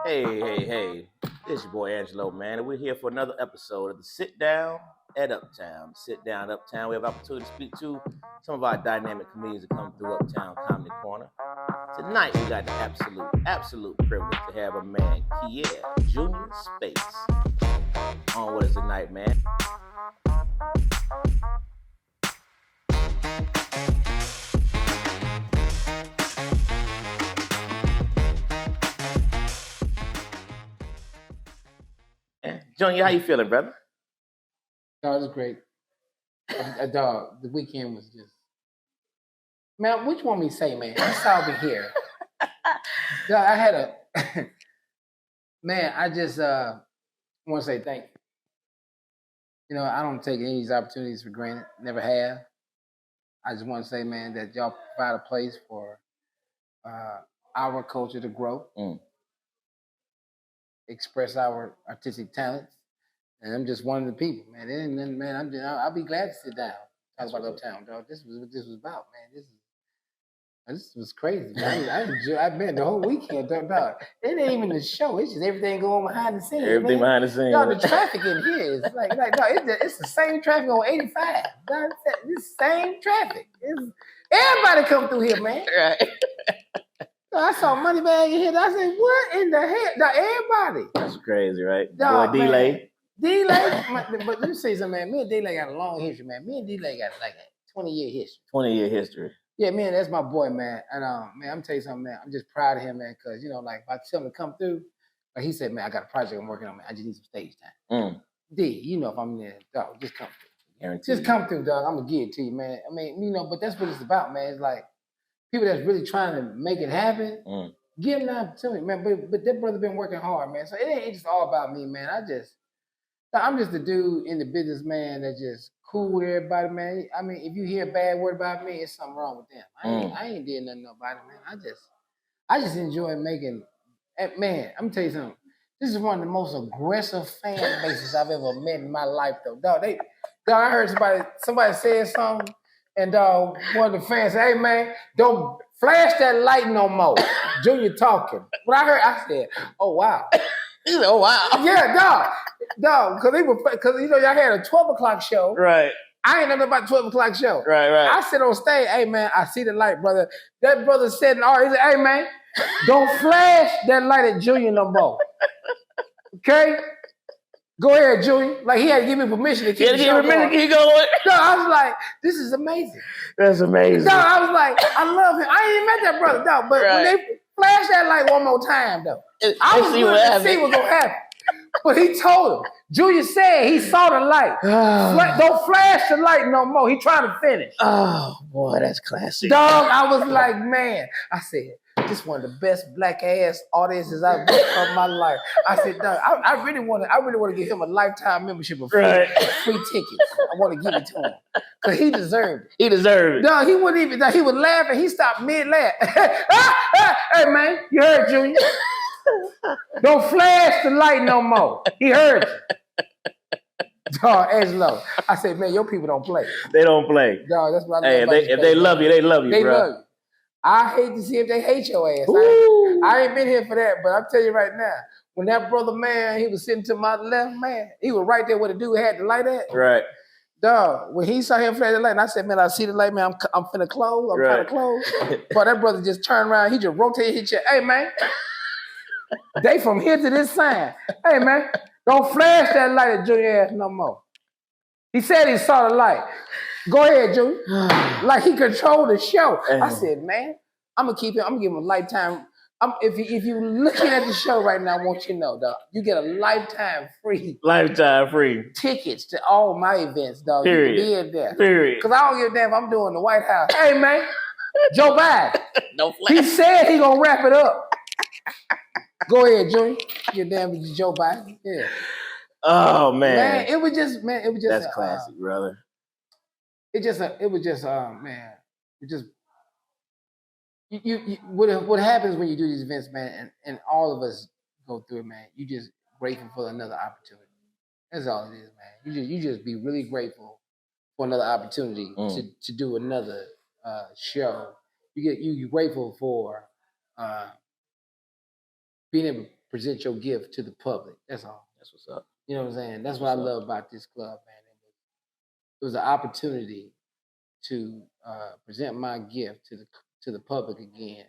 Hey. It's your boy Angelo, man, and we're here for another episode of the Sit Down at Uptown. Sit Down Uptown. We have opportunity to speak to some of our dynamic comedians that come through Uptown Comedy Corner. Tonight, we got the absolute privilege to have a man, Kier, Junior Spates, on with us tonight, man. Junior, how you feeling, brother? No, it was great. Dog, the weekend was just... Man, which one we say, man? I saw over here. Dog, I had a... Man, I just want to say thank you. You know, I don't take any of these opportunities for granted. Never have. I just want to say, man, that y'all provide a place for our culture to grow, express our artistic talents. And I'm just one of the people, man. And then, man, I'll be glad to sit down, talk about Uptown, dog. This was what this was about, man. This was crazy, man. I've been the whole weekend, dog. It ain't even the show. It's just everything going on behind the scenes. Everything behind the scenes. Dog, the traffic in here is like dog, it's the same traffic on 85. Dog, it's the same traffic. Everybody come through here, man. Right. I saw Moneybag in here. I said, what in the hell? Dog, everybody. That's crazy, right? Dog, boy, D-Lay. But let me say something, man. Me and D-Lay got a long history, man. Me and D-Lay got like a 20-year history. 20-year history. Yeah, man, that's my boy, man. And man, I'm telling you something, man. I'm just proud of him, man, because you know, like if I tell him to come through, like he said, man, I got a project I'm working on, man. I just need some stage time. D, you know, if I'm there, dog, just come through. Guaranteed. Just come through, dog. I'm gonna give it to you, man. I mean, you know, but that's what it's about, man. It's like people that's really trying to make it happen. Give them the opportunity, man. But that brother been working hard, man. So it ain't just all about me, man. I'm just a dude in the business, man, that just cool with everybody, man. I mean, if you hear a bad word about me, it's something wrong with them. I ain't did nothing to nobody, man. I just enjoy making, man, I'm gonna tell you something. This is one of the most aggressive fan bases I've ever met in my life, though. Dog, I heard somebody said something, and one of the fans said, hey, man, don't flash that light no more. Junior talking. When I heard, I said, oh, wow. He said, oh, wow. Yeah, dog, because you know y'all had a 12 o'clock show. Right. I ain't know about the 12 o'clock show. Right. I sit on stage, hey man, I see the light, brother. That brother said in art, he said, hey man, don't flash that light at Junior no more. Okay? Go ahead, Junior. Like he had to give me permission to keep going. No, I was like, this is amazing. That's amazing. No, I was like, I love him. I ain't even met that brother, dog. But when they flash that light one more time, though, I was going to see what's going to happen. But he told him. Junior said he saw the light. Don't flash the light no more. He trying to finish. Oh, boy, that's classic. Dog, I was like, man. I said, this is one of the best black ass audiences I've booked of my life. I said, dog, I really want to give him a lifetime membership of free tickets. I want to give it to him. Because he deserved it. He deserved it. Dog, he wouldn't even, he was laughing. He stopped mid-laugh. Hey, man, you heard Junior. Don't flash the light no more. He heard you. Dog, Angelo. I said, man, your people don't play. They don't play. Dog, that's what I love. Hey, if they love you, they love you, they bro. love you. I hate to see if they hate your ass. I ain't been here for that, but I'll tell you right now, when that brother, man, he was sitting to my left, man, he was right there where the dude had the light at. Right. Dog, when he saw him flash the light, and I said, man, I see the light, man, I'm finna close. I'm trying to close. But that brother just turned around, he just rotated his chair. Hey, man. They from here to this sign. Hey, man, don't flash that light at Junior ass no more. He said he saw the light. Go ahead, Junior. Like he controlled the show. I said, man, I'm going to keep him. I'm going to give him a lifetime. If you're looking at the show right now, I want you to know, dog, you get a lifetime free. Lifetime free. Tickets to all my events, dog. Period. You can be in there. Period. Because I don't give a damn if I'm doing the White House. Hey, man, Joe Biden. No flash. He said he going to wrap it up. Go ahead, Junior. You're damn with Joe Biden. Yeah. Oh man. Man, it was just. That's classic, brother. It was just. What happens when you do these events, man, and all of us go through it, man. You just grateful for another opportunity. That's all it is, man. You just be really grateful for another opportunity to do another show. You're grateful for being able to present your gift to the public. That's all. That's what's up. You know what I'm saying? That's what I love about this club, man. It was an opportunity to present my gift to the public again,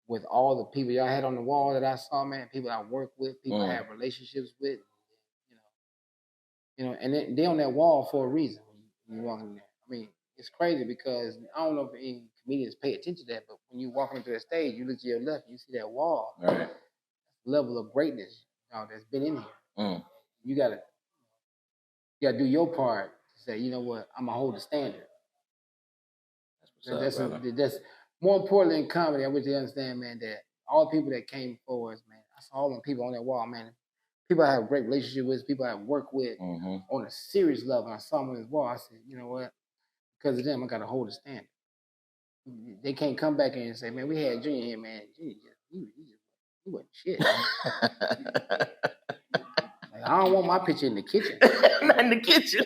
with all the people y'all had on the wall that I saw, man. People I work with, people I have relationships with, and they on that wall for a reason when you walk in there. I mean, it's crazy because I don't know if any comedians pay attention to that, but when you walk into the stage, you look to your left, you see that wall. Right. Level of greatness, that's been in here. You gotta do your part to say, you know what, I'm gonna hold the standard. That's more important than comedy. I wish they understand, man, that all the people that came before us, man, I saw all the people on that wall, man. People I have a great relationship with, people I work with on a serious level. I saw them on this wall. I said, you know what? Because of them, I gotta hold the standard. They can't come back in and say, man, we had Junior here, man. Junior, he wasn't shit. Like, I don't want my picture in the kitchen. Not in the kitchen.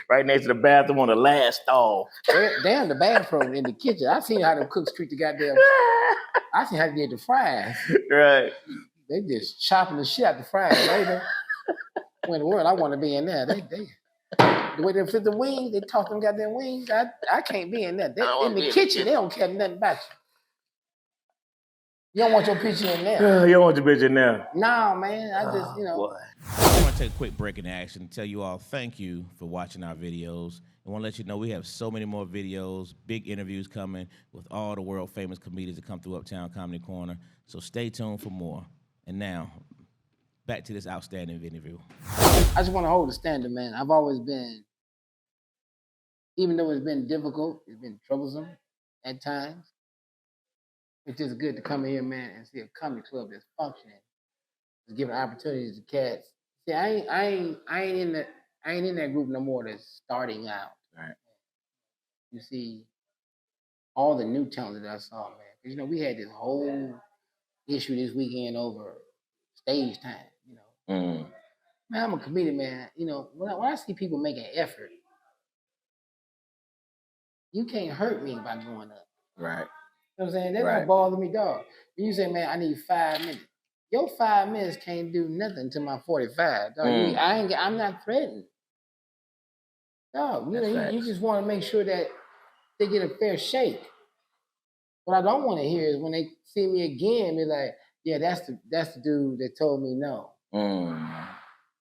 Right next to the bathroom on the last stall. Damn, the bathroom in the kitchen. I seen how them cooks treat the goddamn. I seen how they did the fries. Right. They just chopping the shit out the fries. When in the world I want to be in there. They the way they flip the wings, they toss them goddamn wings. I can't be in there. In the kitchen, they don't care nothing about you. You don't want your picture in there. You don't want your picture in there. No, man. I just, Boy. I want to take a quick break in action and tell you all thank you for watching our videos. I want to let you know we have so many more videos, big interviews coming with all the world famous comedians that come through Uptown Comedy Corner. So stay tuned for more. And now, back to this outstanding interview. I just want to hold the standard, man. I've always been, even though it's been difficult, it's been troublesome at times. It's just good to come in here, man, and see a comedy club that's functioning. It's giving opportunities to cats. See, I ain't in that group no more that's starting out. Right. You see, all the new talent that I saw, man. Because we had this whole issue this weekend over stage time. Man, I'm a comedian, man. When I see people making effort, you can't hurt me by going up. Right. You know what I'm saying? That don't bother me, dog. When you say, man, I need 5 minutes. Your 5 minutes can't do nothing to my 45. Dog. I'm not threatened. Dog, you just want to make sure that they get a fair shake. What I don't want to hear is when they see me again, be like, yeah, that's the dude that told me no.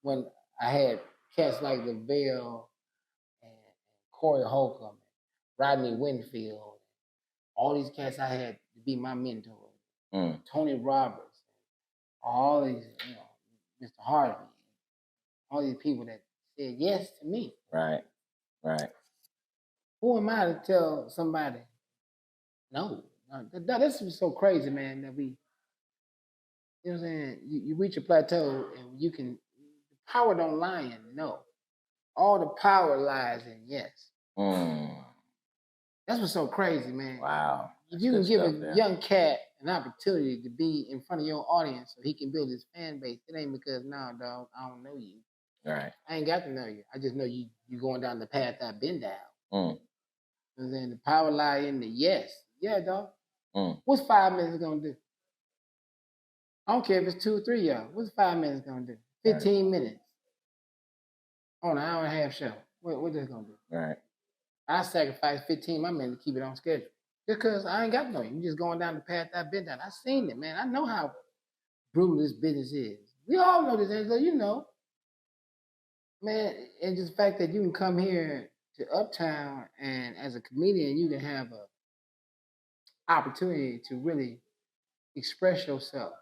When I had cats like LaVelle and Corey Holcomb, Rodney Winfield, all these cats I had to be my mentor. Tony Roberts, all these, Mr. Harvey, all these people that said yes to me. Right. Who am I to tell somebody no? This is so crazy, man, that we, you know what I'm saying? You reach a plateau and the power don't lie in no. All the power lies in yes. That's what's so crazy, man. Wow. If you can give a young cat an opportunity to be in front of your audience so he can build his fan base, it ain't because, nah, dog, I don't know you. Right. I ain't got to know you. I just know you going down the path I've been down. And then the power lie in the yes. Yeah, dog. What's 5 minutes going to do? I don't care if it's 2 or 3 y'all. What's 5 minutes going to do? 15 minutes on an hour and a half show. What this going to do? Right. I sacrifice 15 of my minutes to keep it on schedule. Because I ain't got to know you. You're just going down the path I've been down. I've seen it, man. I know how brutal this business is. We all know this, Angelo. You know. Man, and just the fact that you can come here to Uptown and as a comedian, you can have an opportunity to really express yourself.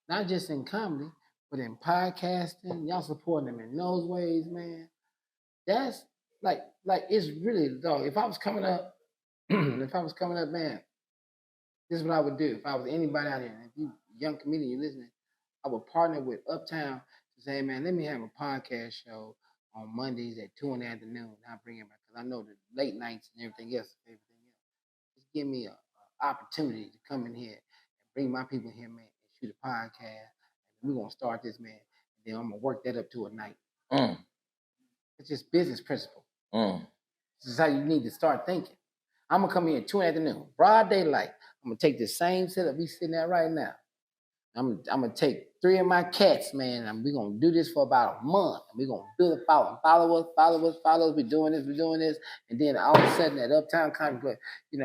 Not just in comedy, but in podcasting. Y'all supporting them in those ways, man. That's like it's really, dog. If I was coming up, man, this is what I would do. If I was anybody out here, if you young comedian, you're listening, I would partner with Uptown to say, man, let me have a podcast show on Mondays at 2 in the afternoon. I'll bring it back because I know the late nights and everything else. Just give me an opportunity to come in here and bring my people here, man, and shoot a podcast. And we're going to start this, man. And then I'm going to work that up to a night. It's just business principle. This is how you need to start thinking. I'm going to come here at 2 in the afternoon, broad daylight. I'm going to take this same setup we sitting at right now. I'm gonna take 3 of my cats, man, and we're gonna do this for about a month. We're gonna build a following. Follow us. We're doing this. And then all of a sudden at Uptown Comedy Club,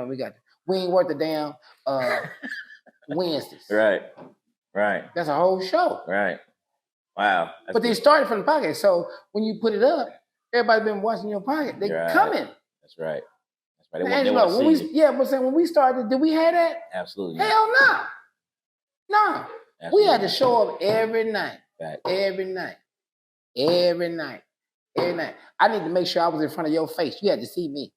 we got we ain't worth a damn Wednesdays. Right. That's a whole show. Right. Wow. But they started from the pocket. So when you put it up, everybody been watching your pocket. They coming. That's right. When we started, did we have that? Absolutely. Hell no. No. We had to show up every night. Every night. I need to make sure I was in front of your face. You had to see me.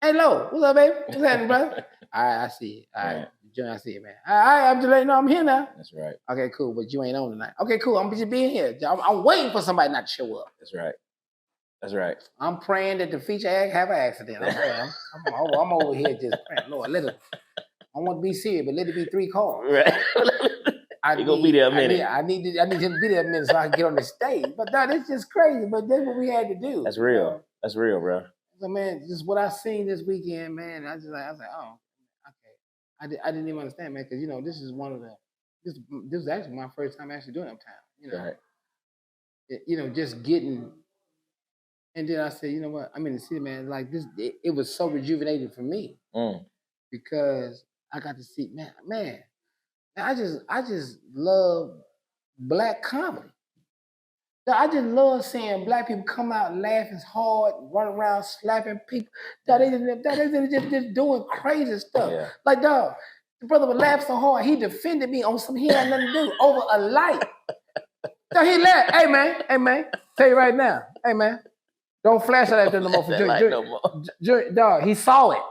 Hey, Lo, what's up, baby? What's happening, brother? All right, I see it. All right, Junior, I see it, man. All right, I'm just letting you know I'm here now. That's right. Okay, cool, but you ain't on tonight. Okay, cool, I'm just being here. I'm waiting for somebody not to show up. That's right. I'm praying that the feature act have an accident. I'm over here just praying. Lord, I want to be serious, but let it be 3 cars. Right. You're going to be there a minute. I need him to be there a minute so I can get on the stage. But no, that's just crazy. But that's what we had to do. That's real. That's real, bro. So, man, just what I seen this weekend, man, I was like, oh, okay. I didn't even understand, man, because, this is this is actually my first time actually doing Uptown. Right. Just getting, and then I said, you know what, I'm in the city, man, like this, it was so rejuvenating for me because I got to see, man, I just love Black comedy. I just love seeing Black people come out laughing hard, run around slapping people. They just doing crazy stuff. Yeah. Like, dog, the brother would laugh so hard, he defended me on some he had nothing to do over a light. So he laughed. Hey, man, tell you right now. Hey, man, don't flash that at them no more for Junior. Dog, he saw it.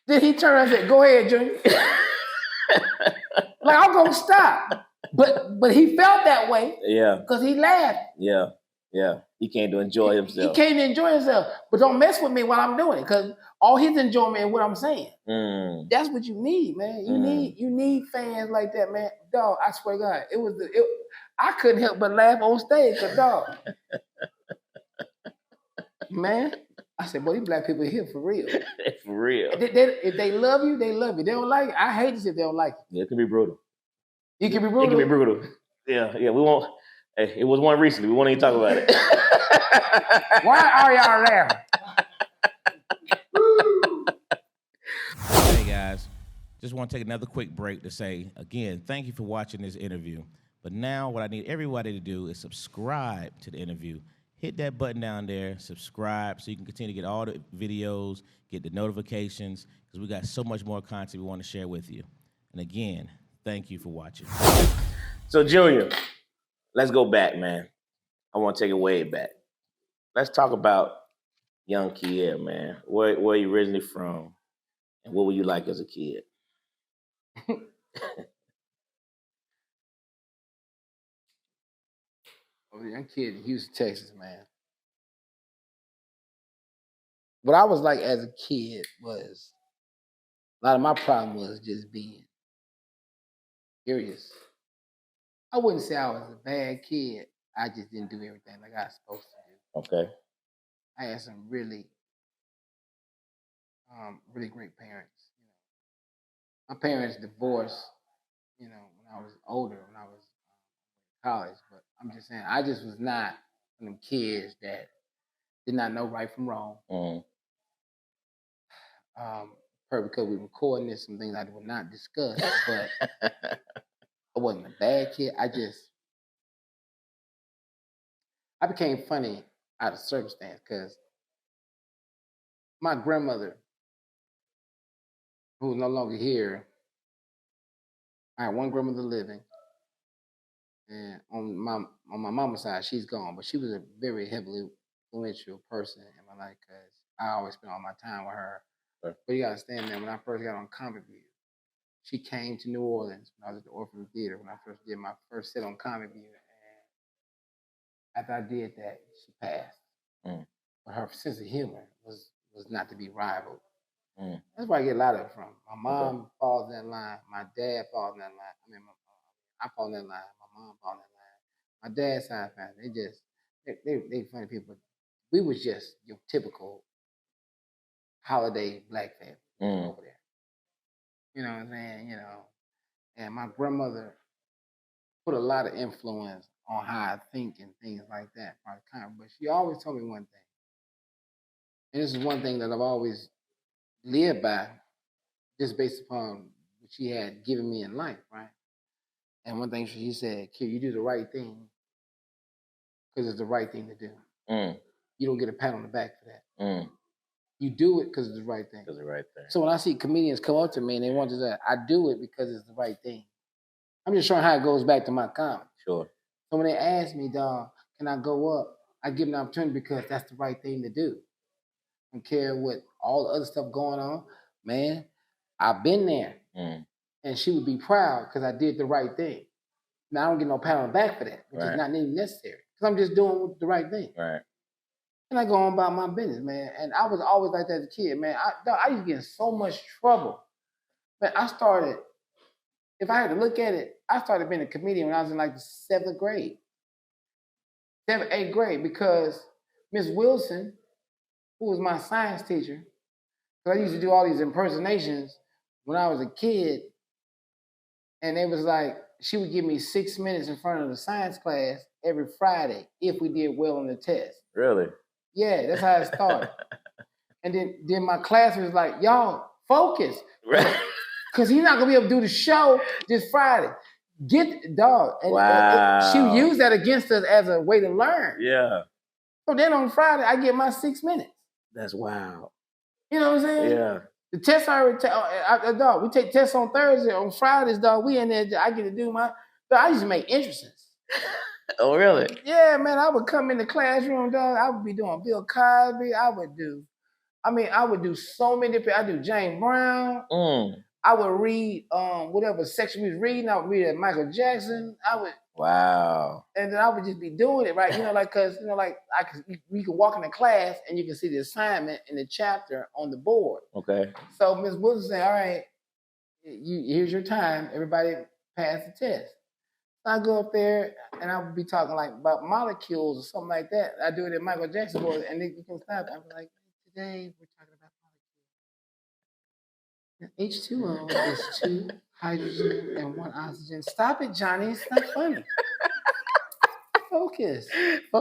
Then he turned and said, go ahead, Junior. Like, I'm going to stop. But he felt that way. Yeah. Because he laughed. Yeah. He came to enjoy himself. But don't mess with me while I'm doing it. Because all his enjoyment is what I'm saying. That's what you need, man. You need fans like that, man. Dog, I swear to God, I couldn't help but laugh on stage. Because, dog, man, I said, boy, these Black people are here for real. For real. If they love you, they love you. They don't like it. I hate this if they don't like you. Yeah, it can be brutal. It can be brutal. It can be brutal. Yeah. We won't. Hey, it was one recently. We won't even talk about it. Why are y'all laughing? Hey guys, just want to take another quick break to say again, thank you for watching this interview. But now what I need everybody to do is subscribe to the interview. Hit that button down there, subscribe, so you can continue to get all the videos, get the notifications, because we got so much more content we want to share with you. And again, thank you for watching. So, Junior, let's go back, man. I want to take it way back. Let's talk about young Kier, man. Where you originally from, and what were you like as a kid? I was a young kid in Houston, Texas, man. What I was like as a kid was, a lot of my problem was just being curious. I wouldn't say I was a bad kid. I just didn't do everything like I was supposed to do. Okay. I had some really, really great parents. My parents divorced, when I was older, when I was in college. But I'm just saying, I just was not one of them kids that did not know right from wrong. Probably because we were recording this, some things I would not discuss, but I wasn't a bad kid. I became funny out of circumstance because my grandmother, who is no longer here, I had one grandmother living, and on my mama's side, she's gone, but she was a very heavily influential person in my life because I always spent all my time with her. Sure. But you gotta understand, man, when I first got on Comedy View, she came to New Orleans when I was at the Orphan Theater when I first did my first set on Comedy View, and after I did that, she passed. But her sense of humor was not to be rivaled. That's where I get a lot of it from. My mom falls in that line. My dad falls in that line. I fall in that line. My mom falls in that line. My dad's side family, they funny people. We was just your typical holiday Black family over there. You know what I'm saying? And my grandmother put a lot of influence on how I think and things like that. But she always told me one thing. And this is one thing that I've always lived by, just based upon what she had given me in life, right? And one thing she said, Kier, you do the right thing because it's the right thing to do. You don't get a pat on the back for that. You do it because it's the right thing. Because the right thing. So when I see comedians come up to me and they want to say, I do it because it's the right thing. I'm just showing how it goes back to my comedy. Sure. So when they ask me, dog, can I go up? I give them an opportunity because that's the right thing to do. I don't care what all the other stuff going on. Man, I've been there. And she would be proud because I did the right thing. Now, I don't get no pat on the back for that, which is not even necessary. Because I'm just doing the right thing. Right. And I go on about my business, man. And I was always like that as a kid, man. I used to get in so much trouble. Man, if I had to look at it, I started being a comedian when I was in like the 7th grade. 7th, 8th grade, because Miss Wilson, who was my science teacher, because I used to do all these impersonations when I was a kid, and it was like, she would give me 6 minutes in front of the science class every Friday if we did well on the test. Really? Yeah, that's how it started. And then my class was like, y'all, focus. Because he's not going to be able to do the show this Friday. Get dog. And wow. She used that against us as a way to learn. Yeah. So then on Friday, I get my 6 minutes. That's wild. You know what I'm saying? Yeah. The test dog, we take tests on Thursday. On Fridays, dog, we in there, I get to do my, dog, I used to make entrances. Oh, really? Yeah, man, I would come in the classroom, dog. I would be doing Bill Cosby. I would do so many different, I do James Brown. I would read whatever section we was reading. I would read Michael Jackson. Wow. And then I would just be doing it, right? We could walk in the class and you can see the assignment in the chapter on the board. Okay. So Ms. Wilson said, all right, here's your time. Everybody pass the test. I go up there and I would be talking like about molecules or something like that. I do it in Michael Jackson board and then you can stop. I'm like, today we're talking about molecules. H2O is 2 hydrogen and 1 oxygen. Stop it, Johnny. It's not funny. Focus. Why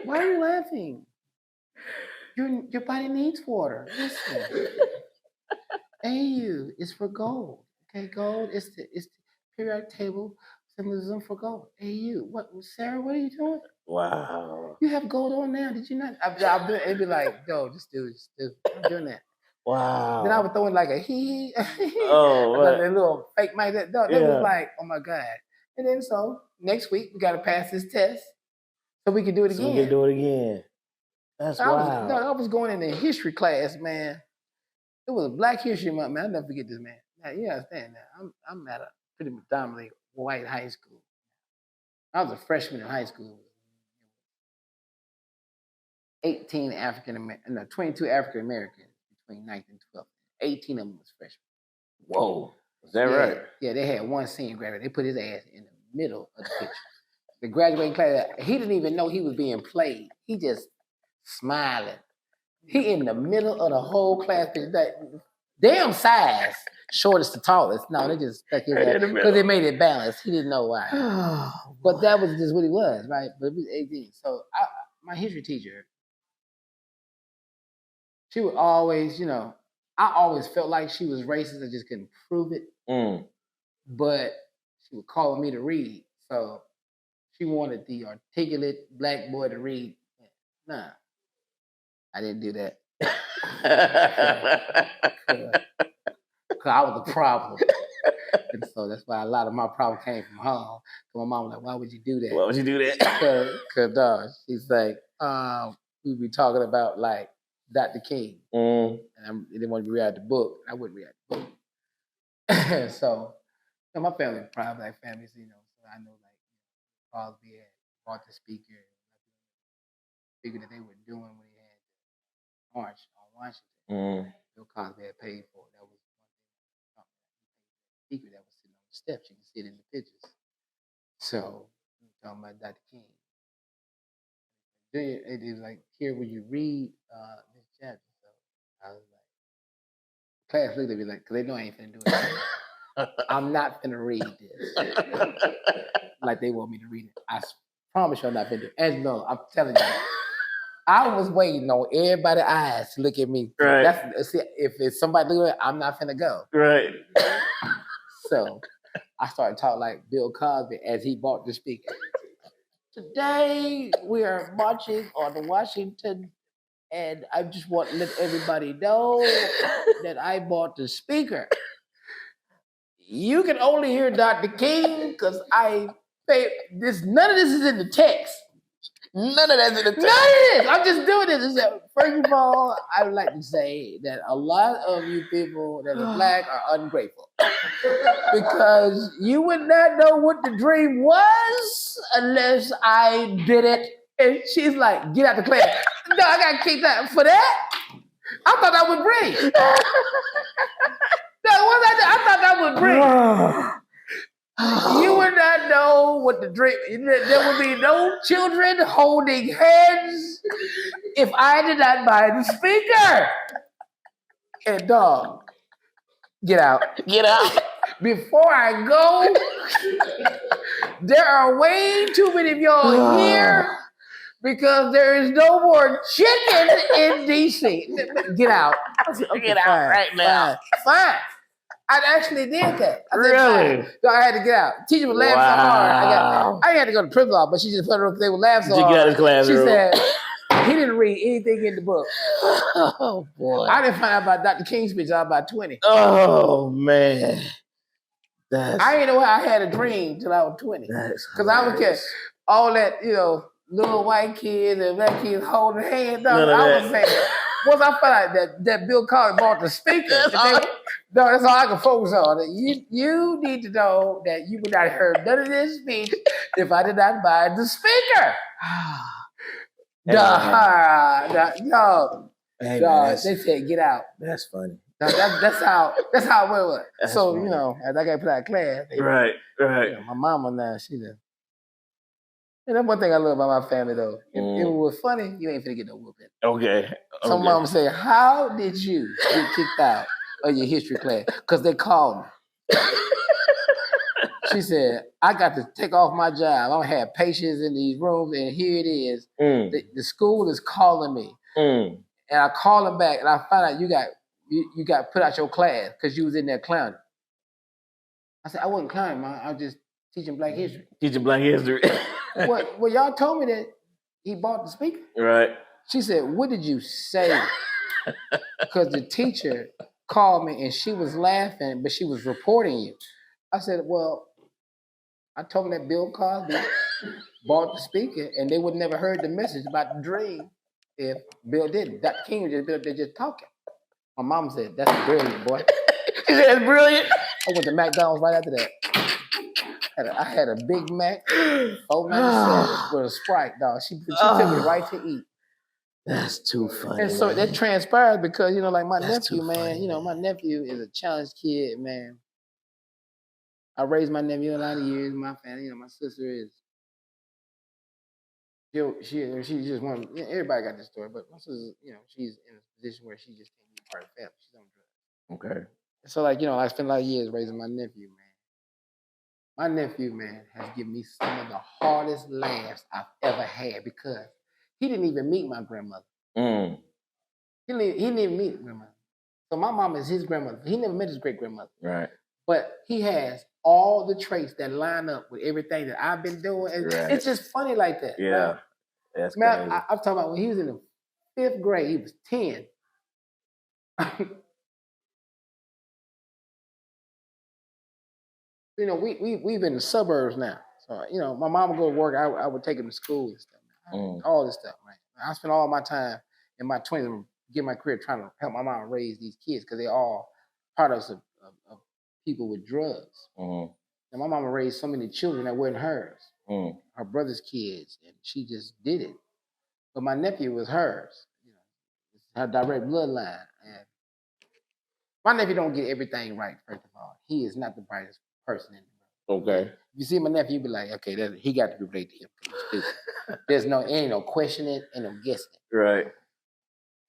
are you laughing? Your body needs water. Listen. AU is for gold. Okay, gold is the periodic table symbolism for gold. AU. What, Sarah? What are you doing? Wow. You have gold on now. Did you not? It'd be like, yo, just do it. I'm doing that. Wow. Then I would throw in like a hee. Oh, like a little fake mic. That was like, oh my God. And then so next week we got to pass this test so we can do it again. So we can do it again. That's wild. I was going in the history class, man. It was a Black History Month, man. I'll never forget this, man. Now, you understand that. I'm at a pretty predominantly white high school. I was a freshman in high school. 22 African Americans between 9th and 12th. 18 of them was freshmen. Whoa. Is that right? Yeah, they had one senior graduate. They put his ass in the middle of the picture. The graduating class, he didn't even know he was being played. He just smiling. He in the middle of the whole class. Damn size. Shortest to tallest. No, they just stuck his ass because they made it balanced. He didn't know why. But that was just what he was, right? But he was 18. So my history teacher, she would always, I always felt like she was racist. I just couldn't prove it. But she would call me to read. So she wanted the articulate Black boy to read. Nah, I didn't do that. Because I was the problem. And so that's why a lot of my problem came from home. So my mom was like, why would you do that? Why would you do that? Because she's like, we'd be talking about like Dr. King. And I didn't want to read the book. I wouldn't read the book. So my family was proud Black families, so I know like Crosby had brought the speaker that they were doing when he had the march on Washington. Bill Cosby had paid for it. That was one thing. Speaker that was sitting on the steps. You can see it in the pictures. So we were talking about Dr. King. Then it was like, here, will you read this chapter? So I was like, class looked at me like, because they know I ain't finna do it. I'm not finna read this like they want me to read it. I promise you I'm not finna do it. And no, I'm telling you. I was waiting on everybody's eyes to look at me. Right. See, if it's somebody doing it, I'm not finna go. Right. So I started talking like Bill Cosby as he bought the speaker. Today we are marching on Washington, and I just want to let everybody know that I bought the speaker. You can only hear Dr. King because I pay this. None of this is in the text. None of that's in the text. None of this. I'm just doing this. First of all, I would like to say that a lot of you people that are black are ungrateful because you would not know what the dream was unless I did it. And she's like, "Get out the class." No, I got kicked out for that. I thought that would bring. I thought that would bring. You would not know what the dream. There would be no children holding hands if I did not buy the speaker. And dog, get out. Get out. Before I go, there are way too many of y'all here because there is no more chicken in DC. Get out. Okay, get out right now. Fine. I actually did that. Really? So I had to get out. Teacher was laughing so hard. I had to go to prison, but she just put her up. They would laugh so hard. Did you get out of the classroom? She said he didn't read anything in the book. Oh boy! I didn't find out about Dr. King's speech. I was about 20. Oh man! I didn't know how I had a dream till I was 20. Because I was getting all that, little white kids and black kids holding hands. I was saying, once I found out that Bill Cosby bought the speaker, that's all I can focus on. You need to know that you would not have heard none of this speech if I did not buy the speaker. They said, get out. That's funny. That's how it was. That's so, funny. As I got put out of class. Right. My mama now, she done. And that's one thing I love about my family, though. If it was funny, you ain't finna get no whooping. Okay. Some mama say, how did you get kicked out of your history class? Because they called me. She said, I got to take off my job. I don't have patients in these rooms, and here it is. The school is calling me. And I call them back, and I find out you got put out your class because you was in there clowning. I said, I wasn't clowning, Mom. I was just teaching Black history. Teaching Black history. Well, y'all told me that he bought the speaker. Right. She said, what did you say? Because the teacher called me and she was laughing, but she was reporting you. I said, well, I told them that Bill Cosby bought the speaker and they would never heard the message about the dream if Bill didn't. Dr. King was just talking. My mom said, that's brilliant, boy. She said, that's brilliant. I went to McDonald's right after that. I had a Big Mac, 497 with a Sprite, dog. She took me right to eat. That's too funny. And so that transpired because, like my That's nephew, man, funny. my nephew is a challenged kid, man. I raised my nephew a lot of years. My family, my sister is, she's just one, everybody got this story, but my sister, she's in a position where she just can't be part of the family. She's on drugs. Okay. So I spent a lot of years raising my nephew, man. My nephew, man, has given me some of the hardest laughs I've ever had because he didn't even meet my grandmother. He didn't even meet grandmother. So my mom is his grandmother. He never met his great-grandmother. Right. But he has all the traits that line up with everything that I've been doing. And it's just funny like that. Yeah. Right? That's man, crazy. I'm talking about when he was in the 5th grade, he was 10. We've been in the suburbs now. So, my mom would go to work. I would take him to school and stuff. All this stuff, right? I spent all my time in my 20s, get my career trying to help my mom raise these kids because they're all products of people with drugs. And my mama raised so many children that weren't hers. Her brother's kids, and she just did it. But my nephew was hers. It's her direct bloodline. And my nephew don't get everything right, first of all. He is not the brightest person in the world. Okay. If you see my nephew, you be like, okay, he got to be related to him. He's stupid. Ain't no questioning, ain't no guessing. Right.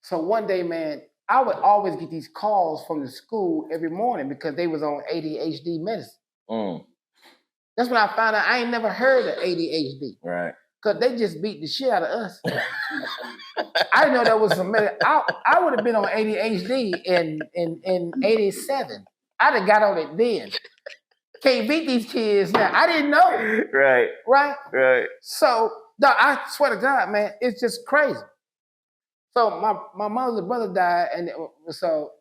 So one day, man, I would always get these calls from the school every morning because they was on ADHD medicine. That's when I found out I ain't never heard of ADHD. Right. Because they just beat the shit out of us. I didn't know that was some medicine. I would have been on ADHD in 87. I'd have got on it then. Can't beat these kids now. I didn't know. Right. Right? So, no, I swear to God, man, it's just crazy. So my mother's brother died, and so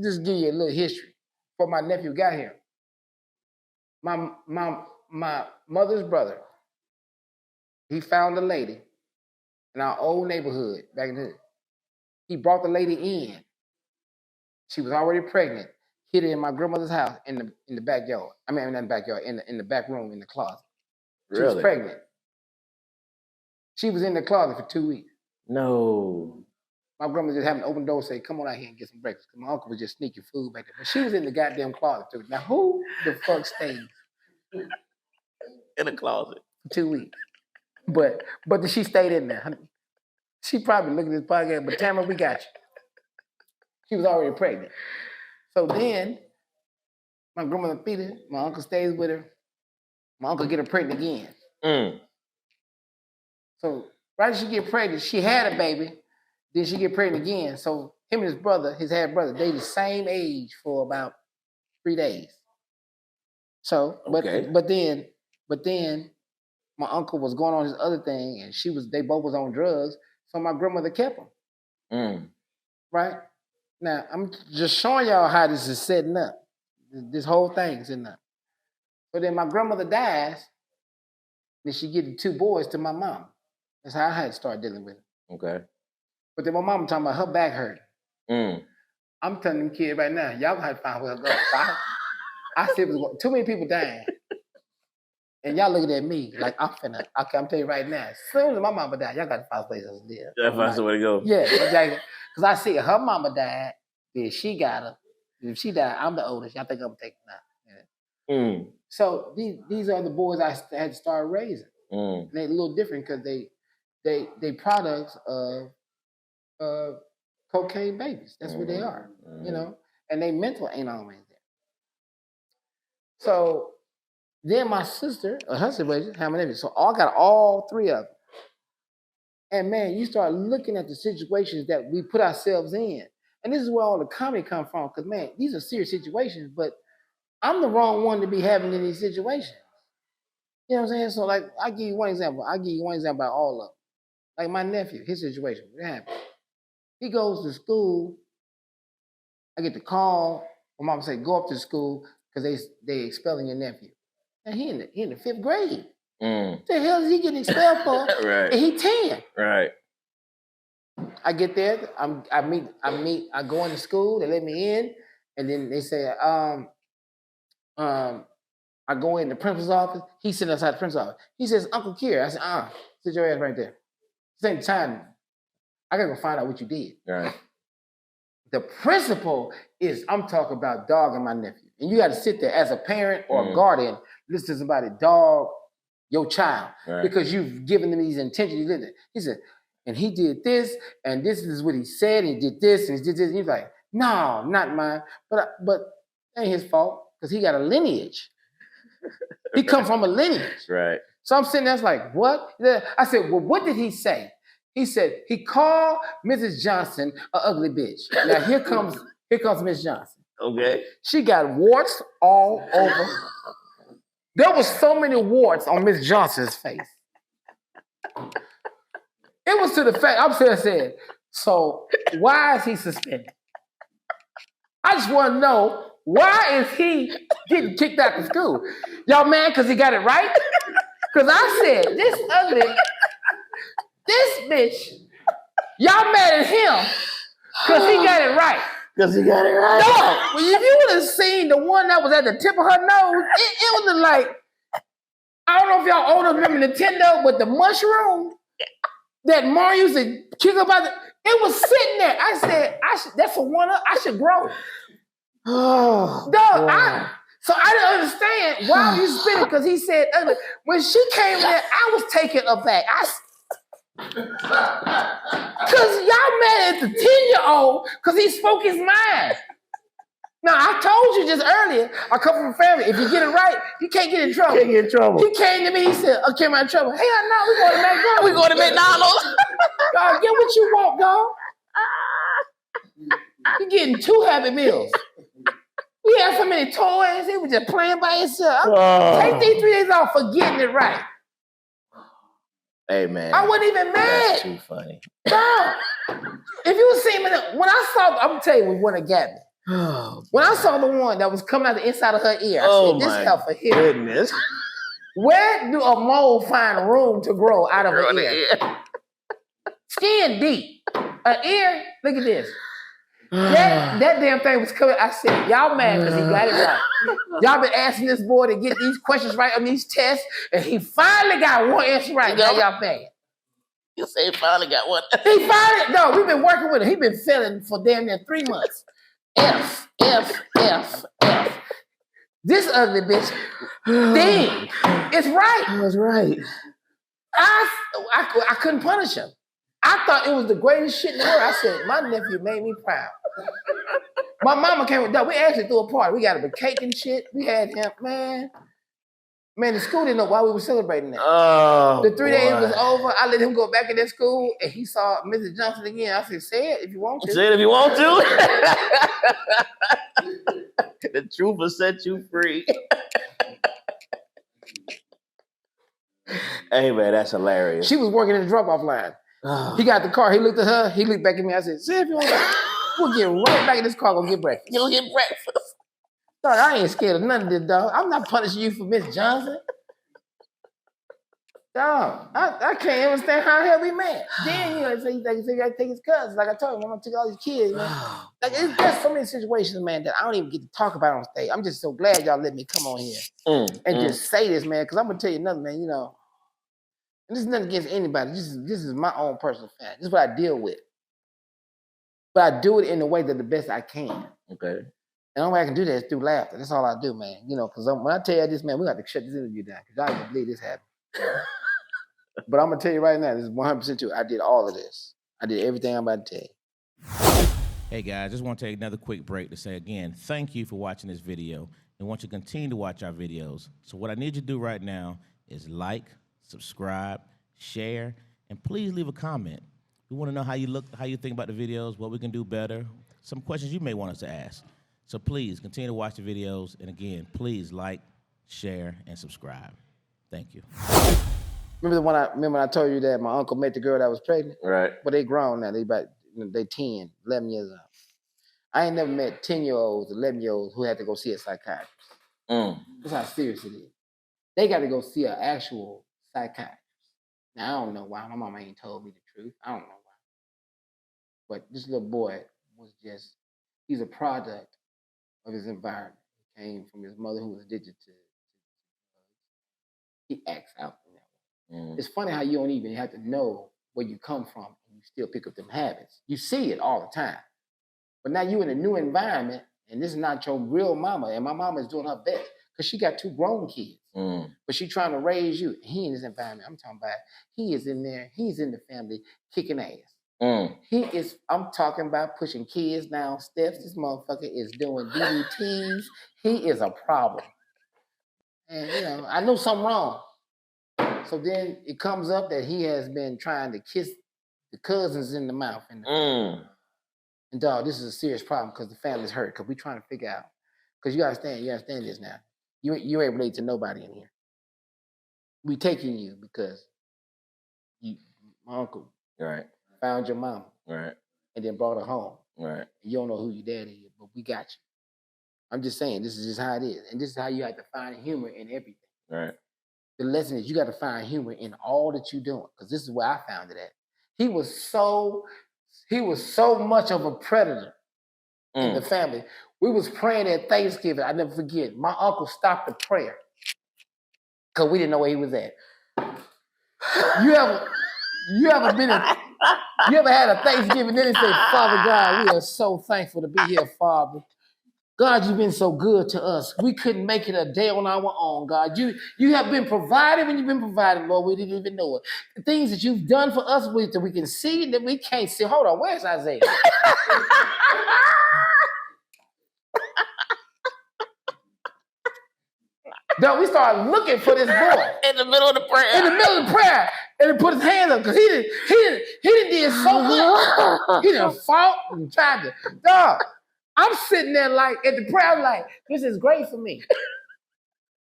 just give you a little history before my nephew got here. My mother's brother, he found a lady in our old neighborhood back in the hood. He brought the lady in. She was already pregnant. Hid her in my grandmother's house in the backyard. I mean, not in the backyard, in the back room in the closet. She was pregnant. She was in the closet for 2 weeks. No. My grandma just having an open door, say, "Come on out here and get some breakfast." Because my uncle was just sneaking food back there. But she was in the goddamn closet too. Now, who the fuck stays in the closet for 2 weeks? But she stayed in there. She probably looking at this podcast, but Tamara, we got you. She was already pregnant. So then, my grandmother feed her, my uncle stays with her. My uncle get her pregnant again. So right as she get pregnant, she had a baby. Then she get pregnant again. So him and his brother, his half brother, they the same age for about 3 days. So, but then my uncle was going on his other thing, and they both was on drugs. So my grandmother kept them. Right? Now, I'm just showing y'all how this is setting up. This whole thing is setting up. So then my grandmother dies, then she get the 2 boys to my mom. That's how I had to start dealing with it. Okay. But then my mom talking about her back hurt. I'm telling them kids right now, y'all gonna have to find where to go. I said, too many people dying. And y'all looking at me like I'm finna. Okay, I'm telling you right now, as soon as my mama died, y'all got to find places to live. Gotta find somewhere to go. Yeah, exactly. Because I see her mama died, then she got her. If she died, I'm the oldest. Y'all think I'm taking that. Yeah. So these are the boys I had to start raising. And they're a little different because they products of cocaine babies. That's what they are, you know. And they mental ain't always there. So then my sister, her situation, how many? So I got all 3 of them. And man, you start looking at the situations that we put ourselves in. And this is where all the comedy come from. Because man, these are serious situations, but I'm the wrong one to be having in these situations. You know what I'm saying? So like, I'll give you one example. About all of them. Like my nephew, his situation, what happened? He goes to school. I get the call. My mom say, "Go up to school because they expelling your nephew." And he in the 5th grade. What the hell is he getting expelled for? Right. And he 10. Right. I get there. I go into school. They let me in, and then they say, I go in the principal's office. He's sitting outside the principal's office. He says, "Uncle Kier." I said, sit your ass right there. Same time, I gotta go find out what you did. Right. The principal is, I'm talking about dogging my nephew. And you gotta sit there as a parent or a guardian, listen to somebody dog your child. Right. Because you've given them these intentions. He said, and he did this, and this is what he said, and he did this, and he did this. And he's like, "No, not mine." But it ain't his fault, because he got a lineage. He come from a lineage. Right. So I'm sitting there, like, what? I said, well, what did he say? He said, he called Mrs. Johnson an ugly bitch. Now here comes Miss Johnson. Okay. She got warts all over. There was so many warts on Miss Johnson's face. It was to the fact, I'm sitting there saying, so why is he suspended? I just want to know, why is he getting kicked out of school? Y'all mad because he got it right? Because I said, this bitch, y'all mad at him because he got it right. Because he got it right? No, if you would have seen the one that was at the tip of her nose, it was like, I don't know if y'all old enough remember Nintendo, but the mushroom that Mario used to kick up out it was sitting there. I said, that's a one-up. I should grow. Oh, dog, so I didn't understand why he spit it because he said ugly. When she came there, I was taken aback. Cause y'all mad at the 10-year-old because he spoke his mind. Now, I told you just earlier, I come from a family. If you get it right, you can't get in trouble. Can't get in trouble. He came to me, he said, okay, I'm in trouble. Hell no, we going to McDonald's. We going to McDonald's. Dog, get what you want, dog. You getting 2 Happy Meals. We had so many toys, he was just playing by himself. Take these 3 days off for getting it right. Hey, man. I wasn't even mad. That's too funny. Dog. If you see me, when I saw, I'm going to tell you what one that got me. When I saw the one that was coming out the inside of her ear, I said, this heifer here. Goodness. Where do a mole find room to grow out of her ear? Skin deep. An ear, look at this. That damn thing was coming. I said, y'all mad because he got it right. Y'all been asking this boy to get these questions right on these tests, and he finally got one answer right. Now y'all mad. You say he finally got one. He finally, no, we've been working with him. He been failing for damn near 3 months. F. This ugly bitch thing is right. I was right. I couldn't punish him. I thought it was the greatest shit in the world. I said, my nephew made me proud. My mama came with that. We actually threw a party. We got a cake and shit. We had him, man. Man, the school didn't know why we were celebrating that. Oh, the 3 days was over. I let him go back in that school, and he saw Mrs. Johnson again. I said, say it if you want to. Say it if you want to. The truth will set you free. Hey, man, that's hilarious. She was working in the drop-off line. He got the car. He looked at her. He looked back at me. I said, say if you want to. We'll get right back in this car. Go get breakfast. You'll get breakfast. Dog, I ain't scared of none of this, dog. I'm not punishing you for Miss Johnson. Dog, I can't understand how the hell we mad. Then, you know, so you got to take his cousins. Like I told him, I'm going to take all these kids, man. Like, there's so many situations, man, that I don't even get to talk about on stage. I'm just so glad y'all let me come on here and just say this, man, because I'm going to tell you another, man, you know, and this is nothing against anybody. This is my own personal fact. This is what I deal with. But I do it in the way that the best I can. Okay. And the only way I can do that is through laughter. That's all I do, man. You know, because when I tell you this, man, we got to shut this interview down because I don't believe this happened. But I'm going to tell you right now, this is 100% true. I did all of this. I did everything I'm about to tell you. Hey, guys, just want to take another quick break to say, again, thank you for watching this video and want you to continue to watch our videos. So what I need you to do right now is like, subscribe, share, and please leave a comment. We want to know how you look, how you think about the videos, what we can do better, some questions you may want us to ask. So please continue to watch the videos. And again, please like, share, and subscribe. Thank you. Remember when I told you that my uncle met the girl that was pregnant? Right. But they grown now. They 10, 11 years old. I ain't never met 10-year-olds, 11-year-olds who had to go see a psychiatrist. That's how serious it is. They got to go see an actual psychiatrist. Now, I don't know why. My mama ain't told me the truth. I don't know why. But this little boy was just, he's a product of his environment. He came from his mother who was addicted to drugs. He acts out in that way. It's funny how you don't even have to know where you come from and you still pick up them habits. You see it all the time. But now you in a new environment and this is not your real mama. And my mama is doing her best because she got 2 grown kids. But she trying to raise you. He in this environment. I'm talking about he is in there. He's in the family kicking ass. I'm talking about pushing kids down steps. This motherfucker is doing DDTs. He is a problem. And, you know, I know something wrong. So then it comes up that he has been trying to kiss the cousins in the mouth. And dog, this is a serious problem because the family's hurt because we're trying to figure out. Because you understand this now. You ain't related to nobody in here. We taking you because my uncle found your mama and then brought her home. Right. You don't know who your daddy is, but we got you. I'm just saying, this is just how it is. And this is how you have to find humor in everything. Right. The lesson is you got to find humor in all that you're doing, because this is where I found it at. He was so much of a predator in the family. We was praying at Thanksgiving. I never forget. My uncle stopped the prayer because we didn't know where he was at. You ever had a Thanksgiving then and say, Father God, we are so thankful to be here, Father. God, you've been so good to us. We couldn't make it a day on our own, God. You have been provided when you've been provided, Lord. We didn't even know it. The things that you've done for us that we can see and that we can't see. Hold on, where's Isaiah? No, we started looking for this boy In the middle of the prayer. In the middle of the prayer, and he put his hands up because he didn't did so much. He done fought and tried to. Dog, I'm sitting there like at the prayer, I'm like, this is great for me.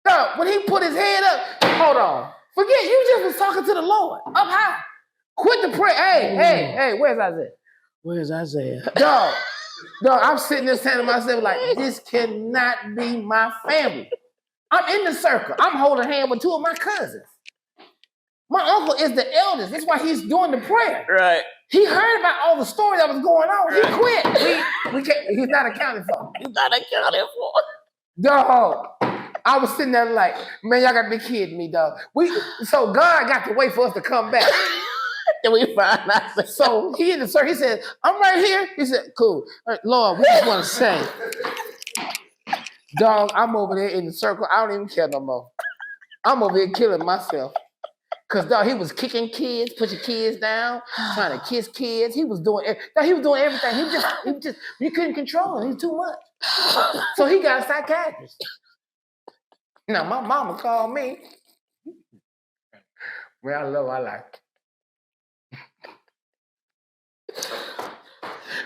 Dog, when he put his head up, hold on, forget you just was talking to the Lord up high. Quit the prayer. Hey, where's Isaiah? Where's Isaiah? Dog, I'm sitting there saying to myself like, this cannot be my family. I'm in the circle. I'm holding hands with two of my cousins. My uncle is the eldest. That's why he's doing the prayer. Right. He heard about all the story that was going on. He quit. We can't, he's not accounted for. He's not accounted for. Dog. I was sitting there like, man, y'all got to be kidding me, dog. So God got to wait for us to come back. Then we find out. So he in the circle. He said, I'm right here. He said, cool. Right, Lord, we just want to say. Dog, I'm over there in the circle. I don't even care no more. I'm over here killing myself. Because, dog, he was kicking kids, pushing kids down, trying to kiss kids. He was doing everything. He just, you couldn't control him. He was too much. So he got a psychiatrist. Now, my mama called me. Well, I love my life.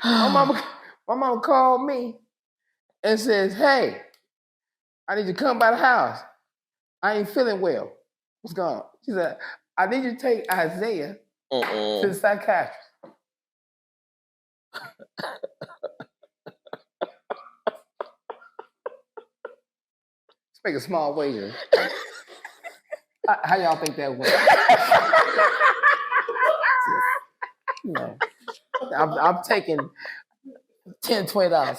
My mama called me and says, hey, I need you to come by the house. I ain't feeling well. What's going on? She said, I need you to take Isaiah to the psychiatrist. Let's make a small wager. How y'all think that went? You know, I'm taking $10, $20.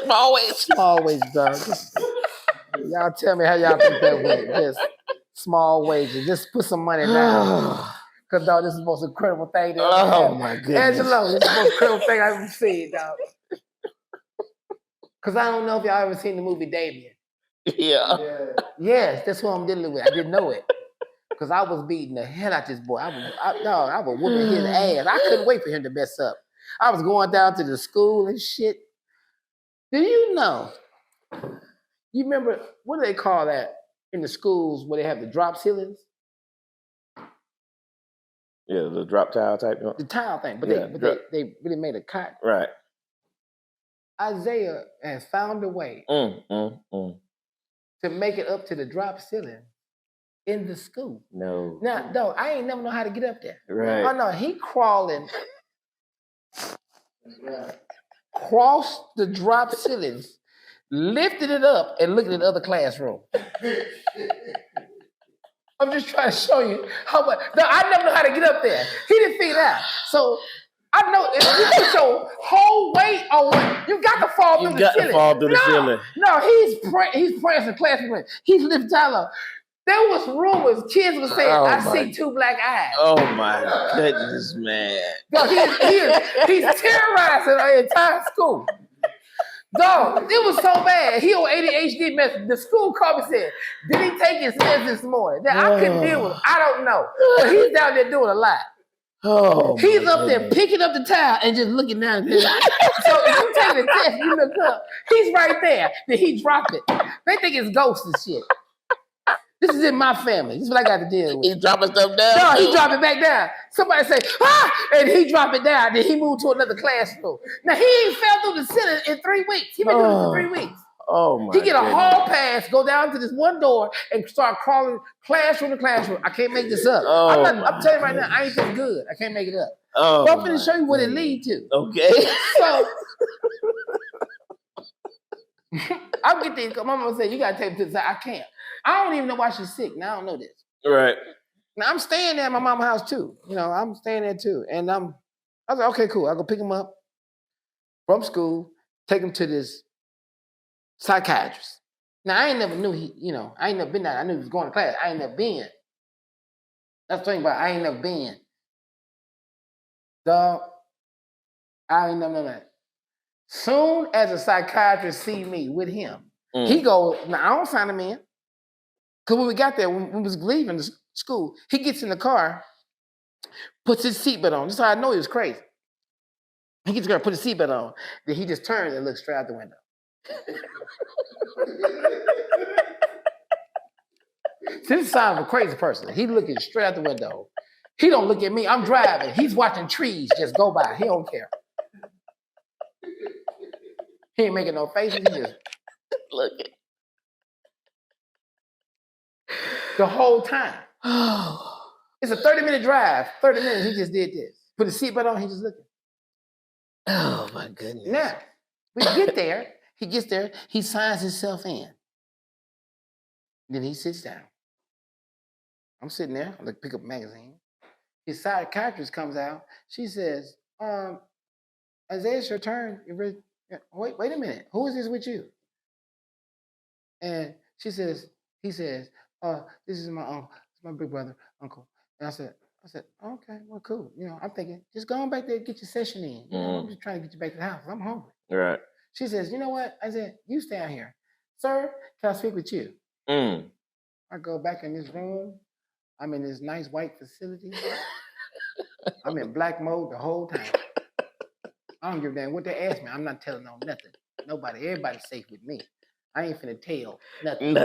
Small wages, dog. Y'all tell me how y'all think that went. Just small wages. Just put some money down. Because, dog, this is the most incredible thing. My goodness. Angelo, this is the most incredible thing I've ever seen, dog. Because I don't know if y'all ever seen the movie Damien. Yeah. Yes, that's who I'm dealing with. I didn't know it. Because I was beating the hell out this boy. I was whooping his ass. I couldn't wait for him to mess up. I was going down to the school and shit. Do you know? You remember, what do they call that in the schools where they have the drop ceilings? Yeah, the drop tile type. The tile thing, but Yeah, they really made a cut. Right. Isaiah has found a way to make it up to the drop ceiling in the school. No. Now, though, I ain't never know how to get up there. Right. Oh no, he crawling, crossed the drop ceilings, lifted it up, and looked at the other classroom. I'm just trying to show you how much. No, I never know how to get up there. He didn't figure it out. So I know if you put your whole weight on one, you got to fall through the ceiling. Ceiling. No, he's praying in the classroom. He's lifting Tyler. There was rumors, kids were saying, I see two black eyes. Oh my goodness, man. No, he's terrorizing the entire school. Dog, it was so bad. He on ADHD message. The school called me and said, did he take his meds this morning? Now, I couldn't deal with him. I don't know. But he's down there doing a lot. Oh, he's up there picking up the towel and just looking down at him. So if you take the test, you look up, he's right there. Then he drop it. They think it's ghosts and shit. This is in my family. This is what I got to deal with. He's dropping stuff down? No, he dropped it back down. Somebody say, and he dropped it down. Then he moved to another classroom. Now, he ain't fell through the ceiling in 3 weeks. He been doing it for 3 weeks. Oh, my He get a hall pass, go down to this one door, and start crawling classroom to classroom. I can't make this up. I'm telling you right now, I ain't that good. I can't make it up. Oh, but I'm going to show you what it lead to. Okay. So, I'll get these. My mama said, you got to take him to the side. I can't. I don't even know why she's sick. Now I don't know this. Right. Now I'm staying there at my mama's house too. You know, I'm staying there too. And I was like, okay, cool. I'll go pick him up from school, take him to this psychiatrist. Now I ain't never knew I ain't never been there. I knew he was going to class. I ain't never been. That's the thing about I ain't never been. Dog, I ain't never know that. Soon as a psychiatrist see me with him, he goes, now I don't sign him in. Because when we got there, when we was leaving the school, he gets in the car, puts his seatbelt on. This is how I know he was crazy. He gets the car, put his seatbelt on. Then he just turns and looks straight out the window. See, this is the sign of a crazy person. He looking straight out the window. He don't look at me. I'm driving. He's watching trees just go by. He don't care. He ain't making no faces. He just looking. The whole time. It's a 30-minute drive. 30 minutes, he just did this. Put his seatbelt on, he just looking. Oh, my goodness. Now, we get there. He gets there. He signs himself in. Then he sits down. I'm sitting there. I pick up a magazine. His psychiatrist comes out. She says, Isaiah, it's your turn. Wait a minute. Who is this with you? And he says, this is my uncle. It's my big brother, uncle. And I said, okay, well, cool. You know, I'm thinking, just go on back there and get your session in. You know, I'm just trying to get you back to the house. I'm hungry. Right. She says, you know what? I said, you stay out here. Sir, can I speak with you? I go back in this room. I'm in this nice white facility. I'm in black mode the whole time. I don't give a damn what they ask me. I'm not telling them nothing. Nobody, everybody's safe with me. I ain't finna tell nothing.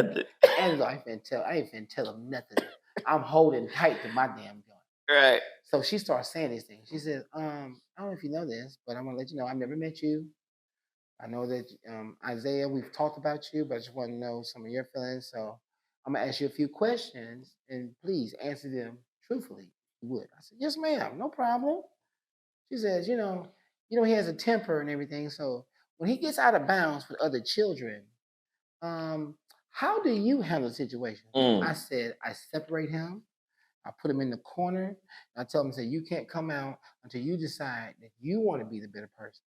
Angela, I ain't finna tell them nothing. I'm holding tight to my damn joint. Right. So she starts saying these things. She says, I don't know if you know this, but I'm gonna let you know I've never met you. I know that Isaiah, we've talked about you, but I just want to know some of your feelings. So I'm gonna ask you a few questions and please answer them truthfully. You would. I said, yes, ma'am, no problem. She says, you know, he has a temper and everything. So when he gets out of bounds with other children, how do you handle the situation? I said, I separate him. I put him in the corner. And I tell him, you can't come out until you decide that you want to be the better person.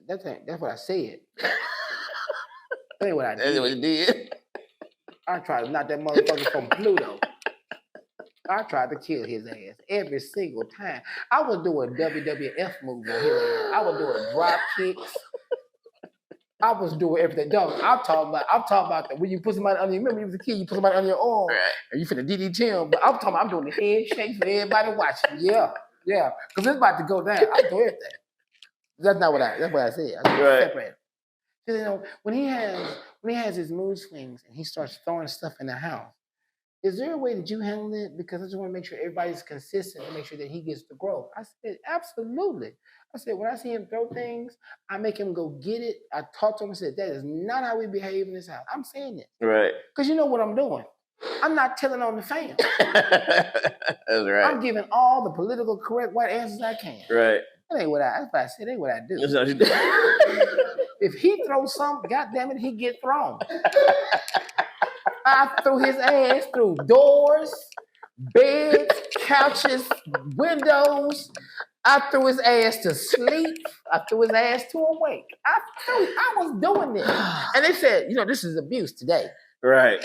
That's what I said. That ain't what I did. That's what you did. I tried to knock that motherfucker from Pluto. I tried to kill his ass every single time. I was doing WWF moves on his ass. I was doing drop kicks. I was doing everything. Dog, I'm talking about that when you put somebody under your, remember when you was a kid, you put somebody under your arm, right, and you finna DDT him. But I'm doing the head shakes for everybody watching. Yeah. Because it's about to go down. I do everything. That's what I said. I right. Separate. You know, when he has his mood swings and he starts throwing stuff in the house, is there a way that you handle it? Because I just want to make sure everybody's consistent and make sure that he gets the growth. I said, absolutely. I said, when I see him throw things, I make him go get it. I talk to him and said, that is not how we behave in this house. I'm saying it. Right. Because you know what I'm doing. I'm not telling on the fam. That's right. I'm giving all the political correct white answers I can. Right. That's what I said. That ain't what I do. That's what you do. If he throws something, goddamn it, he get thrown. I threw his ass through doors, beds, couches, windows. I threw his ass to sleep. I threw his ass to awake. I was doing this. And they said, this is abuse today. Right.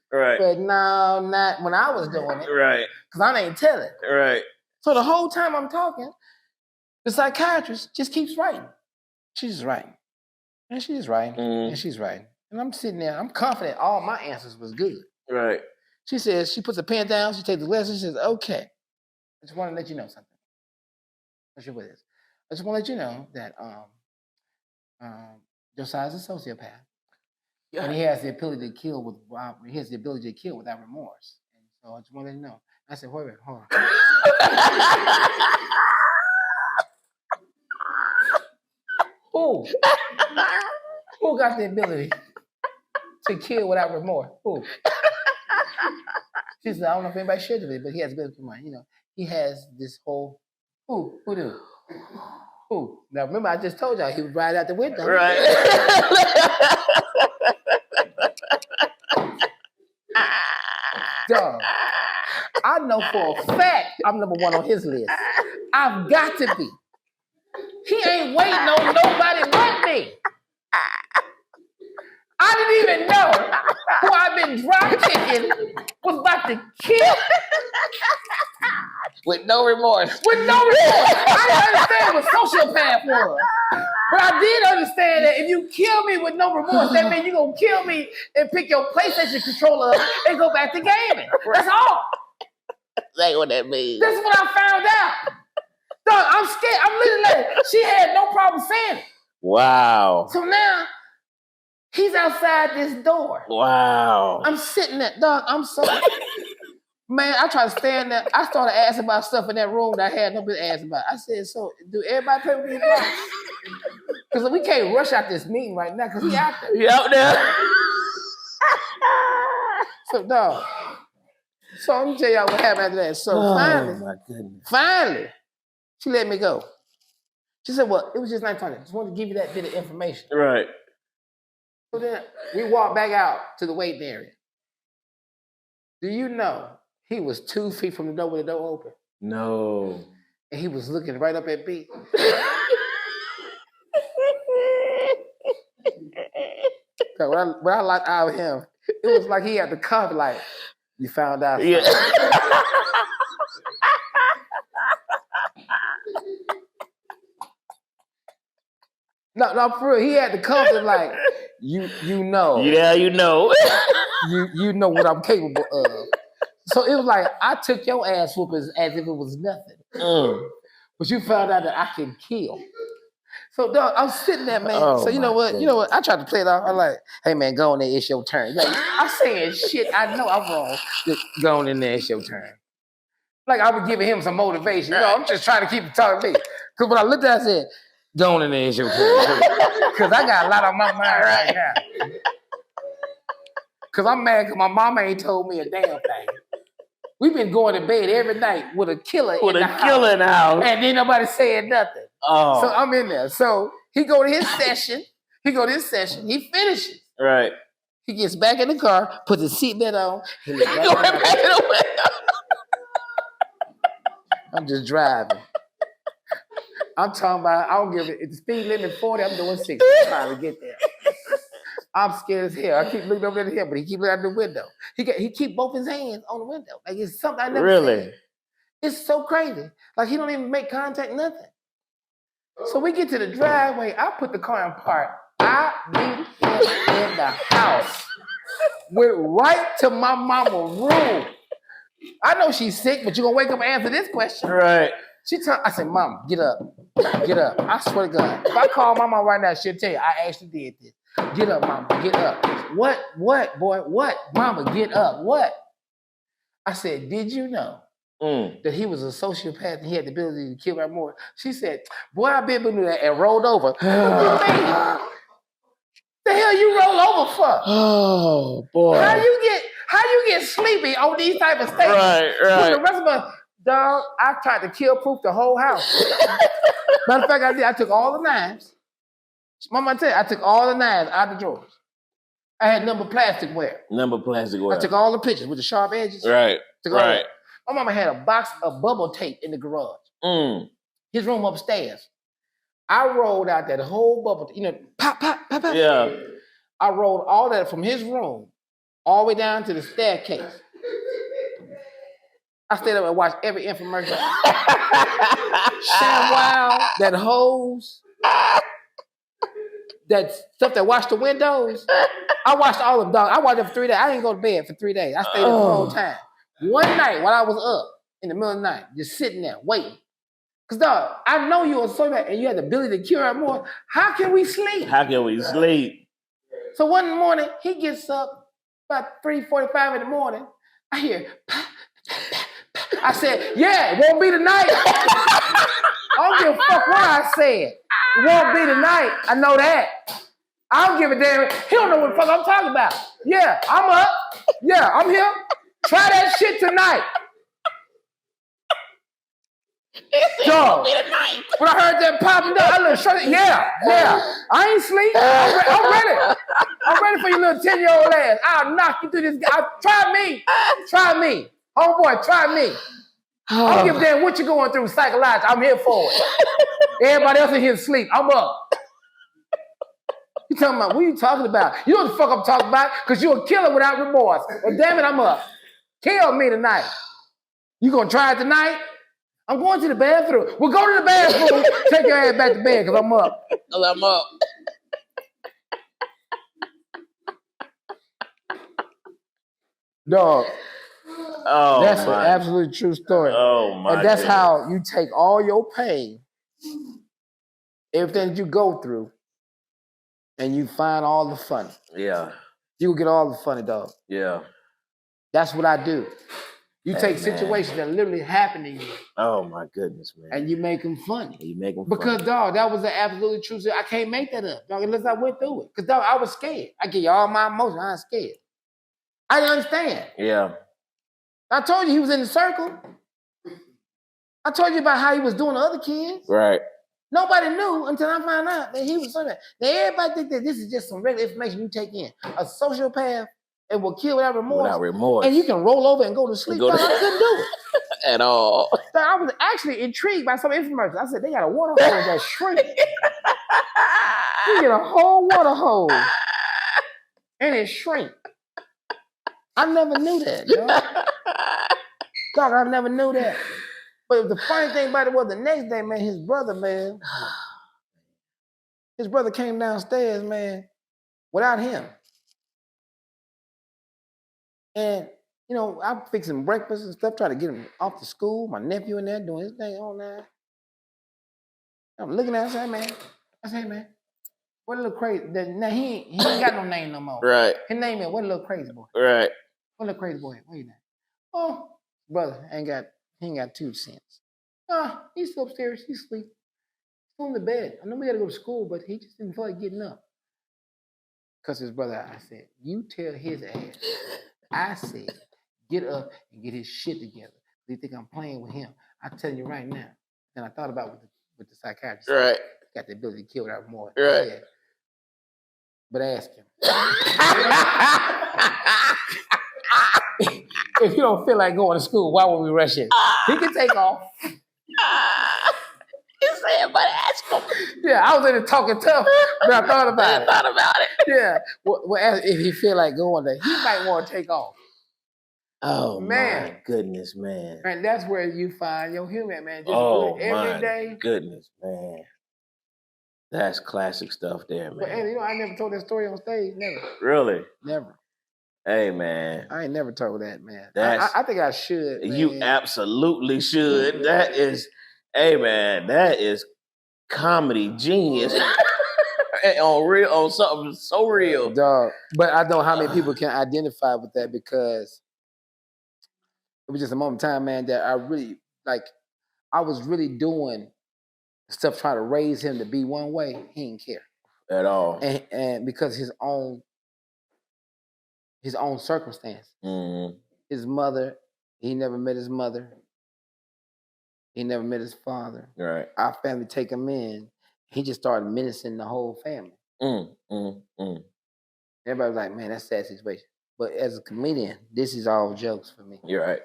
But no, not when I was doing it. Right. Because I ain't telling. Right. So the whole time I'm talking, the psychiatrist just keeps writing. She's just writing. And she's writing. And she's writing. And I'm sitting there, I'm confident all my answers was good. Right. She says, she puts a pen down, she takes the lesson, she says, okay. I just want to let you know something. What's your with this? I just want to let you know that Josiah's a sociopath. Yeah. And he has the ability to kill without remorse. And so I just want to let you know. I said, wait, hold on. Who got the ability to kill without remorse? Who? She said, I don't know if anybody shared it, but he has ability to mind. He has this whole. Who do? Who? Now remember, I just told y'all he was right out the window. Right. Dog. I know for a fact I'm number one on his list. I've got to be. He ain't waiting on nobody but me. I didn't even know who I've been drop kicking was about to kill. With no remorse. I didn't understand what sociopath was. But I did understand that if you kill me with no remorse, that means you're going to kill me and pick your PlayStation controller up and go back to gaming. That's all. That's what that means. That's what I found out. Dog, I'm scared. I'm literally like, she had no problem saying it. Wow. So now, he's outside this door. Wow. I'm sitting there. Dog, I'm so... Man, I tried to stand there. I started asking about stuff in that room that I had no business asking about. I said, so, do everybody play with these blocks? Because we can't rush out this meeting right now because he out there. He out there? So, dog. So, let me tell y'all what happened after that. So, my goodness. finally, she let me go. She said, well, it was just nighttime. I just wanted to give you that bit of information. Right. So then we walked back out to the waiting area. Do you know he was 2 feet from the door with the door open? No. And he was looking right up at me. So when I locked out of him, it was like he had the cuff like, you found out. Yeah. No, for real, he had the comfort like, you know. Yeah, you know. you know what I'm capable of. So it was like, I took your ass whooping as if it was nothing. But you found out that I can kill. So dog, I'm sitting there, man. Oh, so you know what? I tried to play it off. I'm like, hey man, go on there, it's your turn. Like, I'm saying shit, I know I'm wrong. Just go on in there, it's your turn. Like I was giving him some motivation. I'm just trying to keep it talking to me. Because when I looked at it, I said, go on in there, it's your turn. Because I got a lot on my mind right now. Because I'm mad because my mama ain't told me a damn thing. We've been going to bed every night with a killer in the house. And then nobody saying nothing. Oh. So I'm in there. So he go to his session. He finishes. Right. He gets back in the car, puts his seatbelt on. He looks back in the window. I'm just driving. I'm talking about, I don't give it. If the speed limit 40, I'm doing 60. I'm trying to get there. I'm scared as hell. I keep looking over at him, but he keep looking out the window. He keep both his hands on the window. Like it's something I never seen. It's so crazy. Like he don't even make contact, nothing. So we get to the driveway. I put the car in park. I meet him in the house. Went right to my mama's room. I know she's sick, but you're gonna wake up and answer this question. Right. I said, Mama, get up. Get up. I swear to God. If I call my mom right now, she'll tell you I actually did this. Get up, Mama, get up. What, boy, what? Mama, get up, what? I said, did you know that he was a sociopath and he had the ability to kill her more? She said, boy, I been knew that and rolled over. What do you mean? The hell you roll over for? Oh, boy. How you get sleepy on these type of statements? Right. When the rest of us, dog, I tried to kill-proof the whole house. Matter of fact, I did. I took all the knives. Mama, I tell you, I took all the knives out of the drawers. I had number plasticware. I took all the pictures with the sharp edges. Right. Right. My mama had a box of bubble tape in the garage. His room upstairs. I rolled out that whole bubble, pop, pop, pop, pop. Yeah. I rolled all that from his room all the way down to the staircase. I stayed up and watched every infomercial. ShamWow, that hose, that stuff that washed the windows. I watched all of them, dog. I watched it for 3 days. I didn't go to bed for 3 days. I stayed up the whole time. One night while I was up in the middle of the night, just sitting there waiting. Because, dog, I know you were so bad and you had the ability to cure her more. How can we sleep? So one morning, he gets up about 3:45 in the morning. I hear, I said, yeah, it won't be tonight. I don't give a fuck what I said. It won't be tonight. I know that. I don't give a damn. He don't know what the fuck I'm talking about. Yeah, I'm up. Yeah, I'm here. Try that shit tonight. Dog, when I heard that popping down, I looked straight. Yeah. I ain't sleep. I'm ready. I'm ready for your little 10-year-old ass. I'll knock you through this. Try me. Homeboy, try me. I don't give a damn what you're going through psychologically. I'm here for it. Everybody else in here sleep. I'm up. You talking about, what are you talking about? You know what the fuck I'm talking about? Because you're a killer without remorse. Well, damn it, I'm up. Kill me tonight. You gonna try it tonight? I'm going to the bathroom. Well, go to the bathroom. Take your ass back to bed because I'm up. Dog. Oh, that's an absolute true story. Oh, my And that's goodness. how you take all your pain, everything that you go through, and you find all the funny. Yeah. You will get all the funny, dog. Yeah. That's what I do. You take man. situations that literally happen to you. Oh, my goodness, man. And you make them funny. You make them because, funny. Dog, that was the absolutely true. I can't make that up, dog, unless I went through it. Because, dog, I was scared. I give you all my emotions. I was scared. I didn't understand. Yeah. I told you he was in the circle. I told you about how he was doing to other kids. Right. Nobody knew until I found out that he was something. Now, everybody think that this is just some regular information you take in. A sociopath, it will kill without remorse. Without remorse. And you can roll over and go to sleep. I couldn't do it. At all. So I was actually intrigued by some infomercials. I said, they got a water hose that shrink. You get a whole water hose. And it shrink. I never knew that, dog. I never knew that. But the funny thing about it was the next day, man, his brother came downstairs, man, without him. And, you know, I'm fixing breakfast and stuff, trying to get him off to school. My nephew in there doing his thing all night. I'm looking at him, I say, man, what a little crazy. Now, he ain't got no name no more. Right. His name is What a Little Crazy Boy. Right. What a Little Crazy Boy. What you name? Oh, brother, he ain't got 2 cents. He's still upstairs. He's asleep. He's on the bed. I know we got to go to school, but he just didn't feel like getting up. Because his brother, I said, you tell his ass. I said, get up and get his shit together. Do you think I'm playing with him? I'm telling you right now. And I thought about what the psychiatrist said. Right. Got the ability to kill without remorse. Right. Said, but ask him. If you don't feel like going to school, why would we rush it? He can take off. He said, but ask him. Yeah, I was in there talking tough, but I thought about it. Yeah. Well, if he feel like going there, he might want to take off. Oh, man. My goodness, man. And that's where you find your humor, man. Just every day. Goodness, man. That's classic stuff there, man. But, you know, I never told that story on stage. Never. Really? Never. Hey, man. I ain't never told that, man. I think I should, man. You absolutely should. That is, hey, man, that is comedy genius. on something so real. Dog. But I know how many people can identify with that because it was just a moment in time, man, that I was really doing stuff trying to raise him to be one way. He didn't care. At all. And because his own circumstance. Mm-hmm. His mother, he never met his mother. He never met his father. Right. Our family take him in. He just started menacing the whole family. Everybody was like, man, that's a sad situation. But as a comedian, this is all jokes for me. You're right.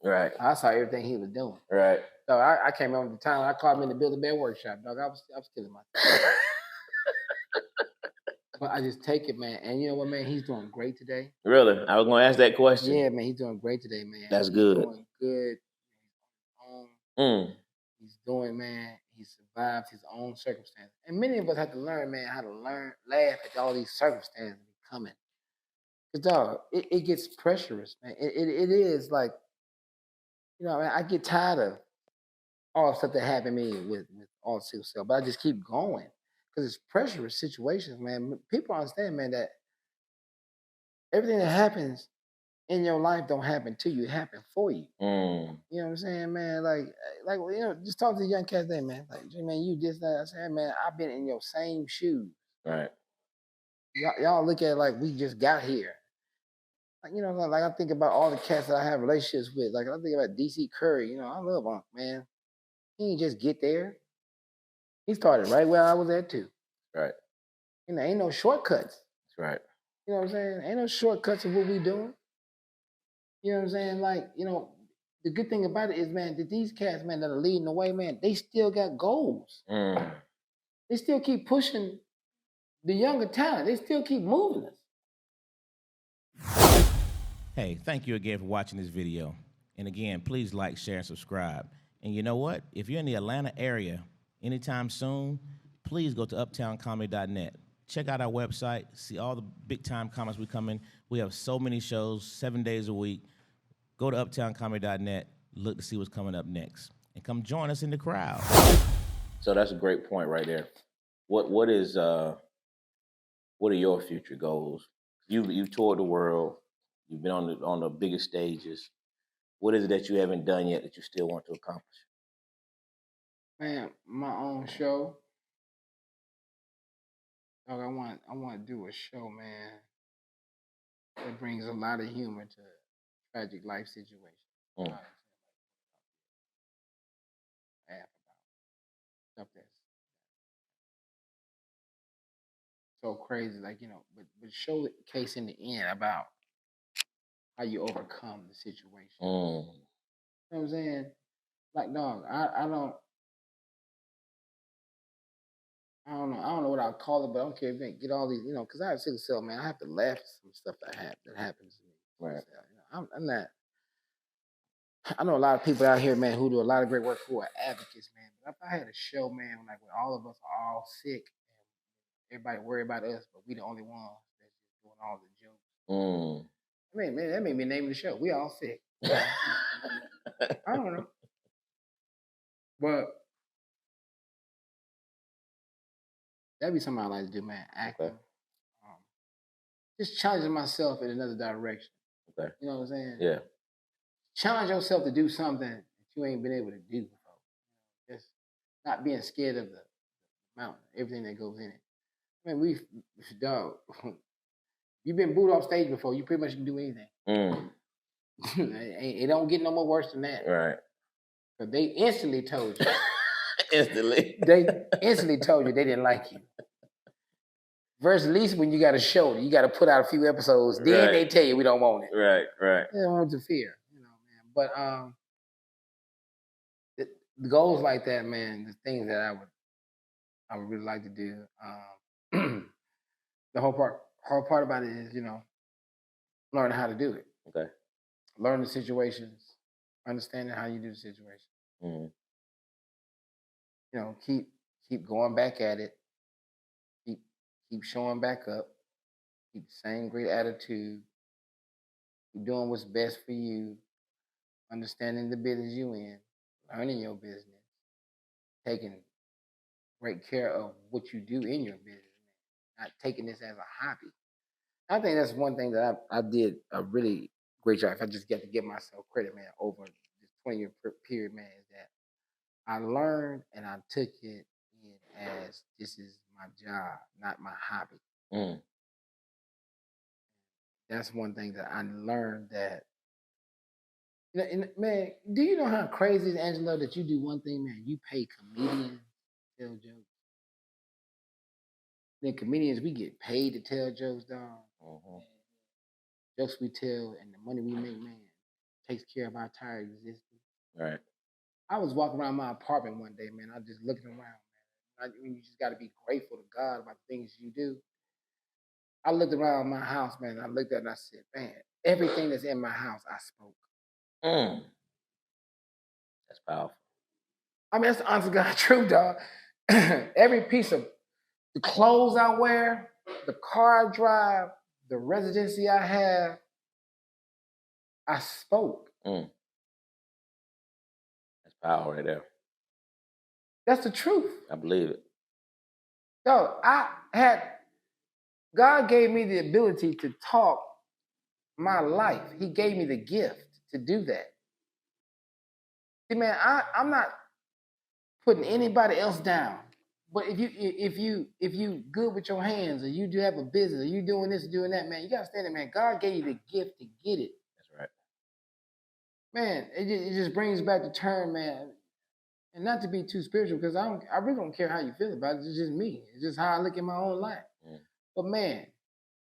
Right. I saw everything he was doing. Right. So I can't remember the time I called him in the Build a Bear workshop, dog. I was killing myself. But I just take it, man. And you know what, man? He's doing great today. Really? I was going to ask that question. Yeah, man. He's doing great today, man. That's good. He's doing good. He's doing, man. He survived his own circumstances. And many of us have to learn, man, how to laugh at all these circumstances coming. Because, dog, it gets pressurous, man. It is like, you know, man, I get tired of all the stuff that happened to me with all the sickle cell, but I just keep going. Because it's pressurous situations, man. People understand, man, that everything that happens in your life don't happen to you. It happens for you. You know what I'm saying, man? Like you know, just talk to the young cats there, man. Like, man, you just that. I said, man, I've been in your same shoes. Right. Y'all look at it like we just got here. Like, you know, like I think about all the cats that I have relationships with. Like I think about DC Curry. You know, I love Unc, man. He didn't just get there. He started right where I was at too. Right. You know, ain't no shortcuts. That's right. You know what I'm saying? Ain't no shortcuts of what we doing. You know what I'm saying? Like, you know, the good thing about it is, man, that these cats, man, that are leading the way, man, they still got goals. They still keep pushing the younger talent. They still keep moving us. Hey, thank you again for watching this video. And again, please like, share, and subscribe. And you know what? If you're in the Atlanta area anytime soon, please go to uptowncomedy.net. Check out our website. See all the big-time comics we come in. We have so many shows, 7 days a week. Go to uptowncomedy.net. Look to see what's coming up next. And come join us in the crowd. So that's a great point right there. What are your future goals? You've toured the world. You've been on the biggest stages. What is it that you haven't done yet that you still want to accomplish? Man, my own show. Dog, I want to do a show, man, that brings a lot of humor to tragic life situations. Mm. Stuff that's so crazy, like, you know, but show the case in the end about how you overcome the situation. You know what I'm saying? Like, dog, I don't know what I'll call it, but I don't care if they get all these, you know, because I have sickle cell, man. I have to laugh at some stuff that happens to me. Right. You know, I'm not. I know a lot of people out here, man, who do a lot of great work who are advocates, man. But if I had a show, man, like when all of us are all sick and everybody worry about us, but we the only ones that's just doing all the jokes. I mean, man, that made me name the show. We all sick. I don't know. But that'd be something I like to do, man. Acting. Okay. Just challenging myself in another direction. Okay. You know what I'm saying? Yeah. Challenge yourself to do something that you ain't been able to do before. Just not being scared of the mountain, everything that goes in it. I mean, dog, you've been booed off stage before. You pretty much can do anything. It don't get no more worse than that. Right. Because they instantly told you. They instantly told you they didn't like you. Versus at least when you got a show, you got to put out a few episodes. Then they tell you we don't want it. Right. They don't want to fear, you know, man. But the goals like that, man, the things that I would really like to do. The whole part about it is, you know, learning how to do it. Okay. Learn the situations, understanding how you do the situation. Mm-hmm. You know, keep going back at it. Keep showing back up. Keep the same great attitude. Keep doing what's best for you. Understanding the business you in. Learning your business. Taking great care of what you do in your business. Not taking this as a hobby. I think that's one thing that I did a really great job. If I just get to give myself credit, man, over this 20-year period, man, is that I learned and I took it in as this is my job, not my hobby. That's one thing that I learned that, you know, and man, do you know how crazy it is, Angelo, that you do one thing, man? You pay comedians to tell jokes. Then comedians, we get paid to tell jokes, dog. Jokes we tell and the money we make, man, takes care of our entire existence. Right. I was walking around my apartment one day, man. I was just looking around, man. You just got to be grateful to God about the things you do. I looked around my house, man. And I looked at it and I said, man, everything that's in my house, I spoke. That's powerful. I mean, that's the honest to God truth, dog. Every piece of the clothes I wear, the car I drive, the residency I have, I spoke. That's power right there. That's the truth. I believe it. Dog, God gave me the ability to talk my life. He gave me the gift to do that. See, man, I'm not putting anybody else down. But if you good with your hands, or you do have a business, or you doing this, doing that, man, you gotta stand there, man. God gave you the gift to get it. That's right. Man, it just brings back the term, man. And not to be too spiritual, because I really don't care how you feel about it. It's just me. It's just how I look at my own life. But man,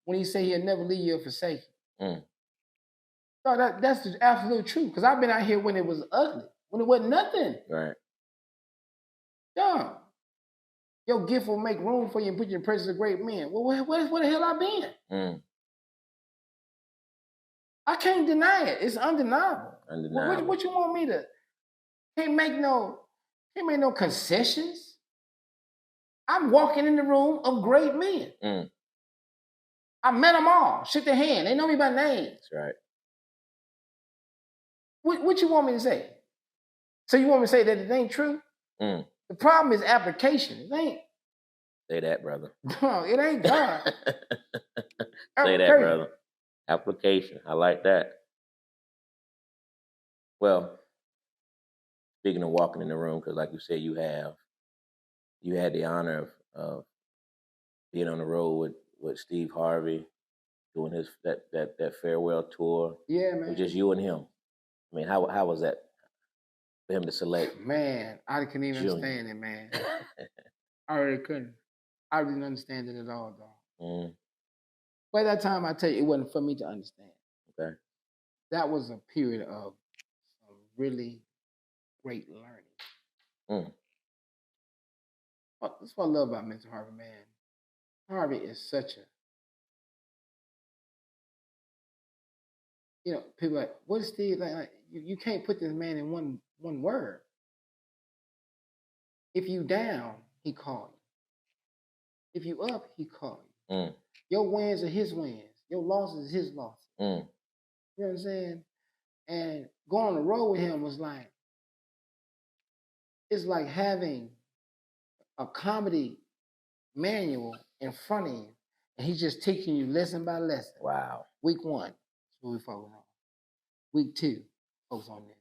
when he say he'll never leave you or forsake you, no, that's the absolute truth. Because I've been out here when it was ugly, when it wasn't nothing. Right. Yeah. Your gift will make room for you and put you in the presence of great men. Well, where the hell I been? I can't deny it. It's undeniable. Undeniable. What you want me to? Can't make no concessions. I'm walking in the room of great men. I met them all, shook their hand. They know me by name. That's right. What you want me to say? So you want me to say that it ain't true? The problem is application. It ain't. Say that, brother. No, it ain't God. Say that, brother. Application. I like that. Well, speaking of walking in the room, because like you said, you had the honor of being on the road with Steve Harvey, doing his that farewell tour. Yeah, man. It was just you and him. I mean, how was that for him to select? Man, I couldn't even understand it, man. I really couldn't. I didn't understand it at all, dog. By that time, I tell you, it wasn't for me to understand. Okay. That was a period of some really great learning. That's what I love about Mr. Harvey, man. Harvey is such a, people are like, what is Steve like? You can't put this man in one word. If you down, he call you. If you up, he call you. Your wins are his wins. Your losses is his losses. You know what I'm saying? And going on the road with him was like, it's like having a comedy manual in front of you, and he's just teaching you lesson by lesson. Wow. Week 1, that's what we focus on. Week 2, focus on this.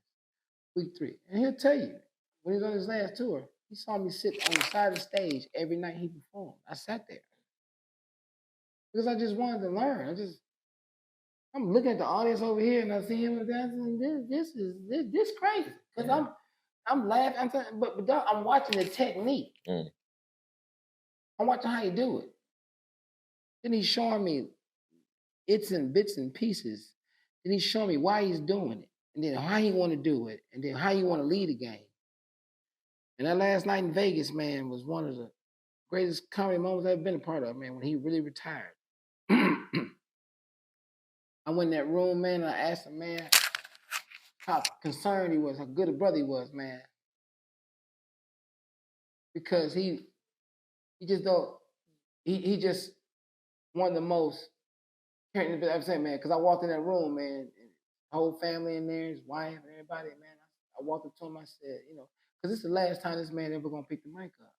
Week 3, and he'll tell you, when he was on his last tour, he saw me sit on the side of the stage every night he performed. I sat there because I just wanted to learn. I'm looking at the audience over here, and I see him and dancing. This is crazy because I'm laughing. But I'm watching the technique. I'm watching how you do it. Then he's showing me it's in bits and pieces. Then he's showing me why he's doing it, and then how he want to do it, and then how you want to lead a game. And that last night in Vegas, man, was one of the greatest comedy moments I've ever been a part of, man, when he really retired. I went in that room, man, and I asked him, man, how concerned he was, how good a brother he was, man. Because he just don't, he just one of the most caring I've ever seen, man. Because I walked in that room, man, and the whole family in there, his wife, everybody, man. I walked up to him, I said, because this is the last time this man ever gonna pick the mic up.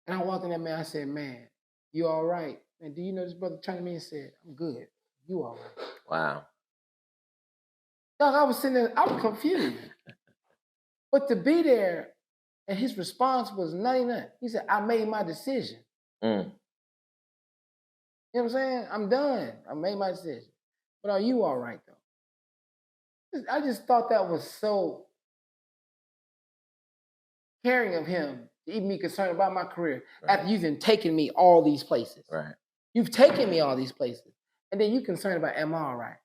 And I walked in there, man, I said, man, you all right? Man, do you know this brother turned to me and said, I'm good. You all right? Wow. Dog, I was sitting there, I was confused. But to be there, and his response was 99. He said, I made my decision. You know what I'm saying? I'm done. I made my decision. But are you all right, though? I just thought that was so caring of him to even be concerned about my career after you've taken me all these places. Right. You've taken me all these places. And then you're concerned about, am I all right?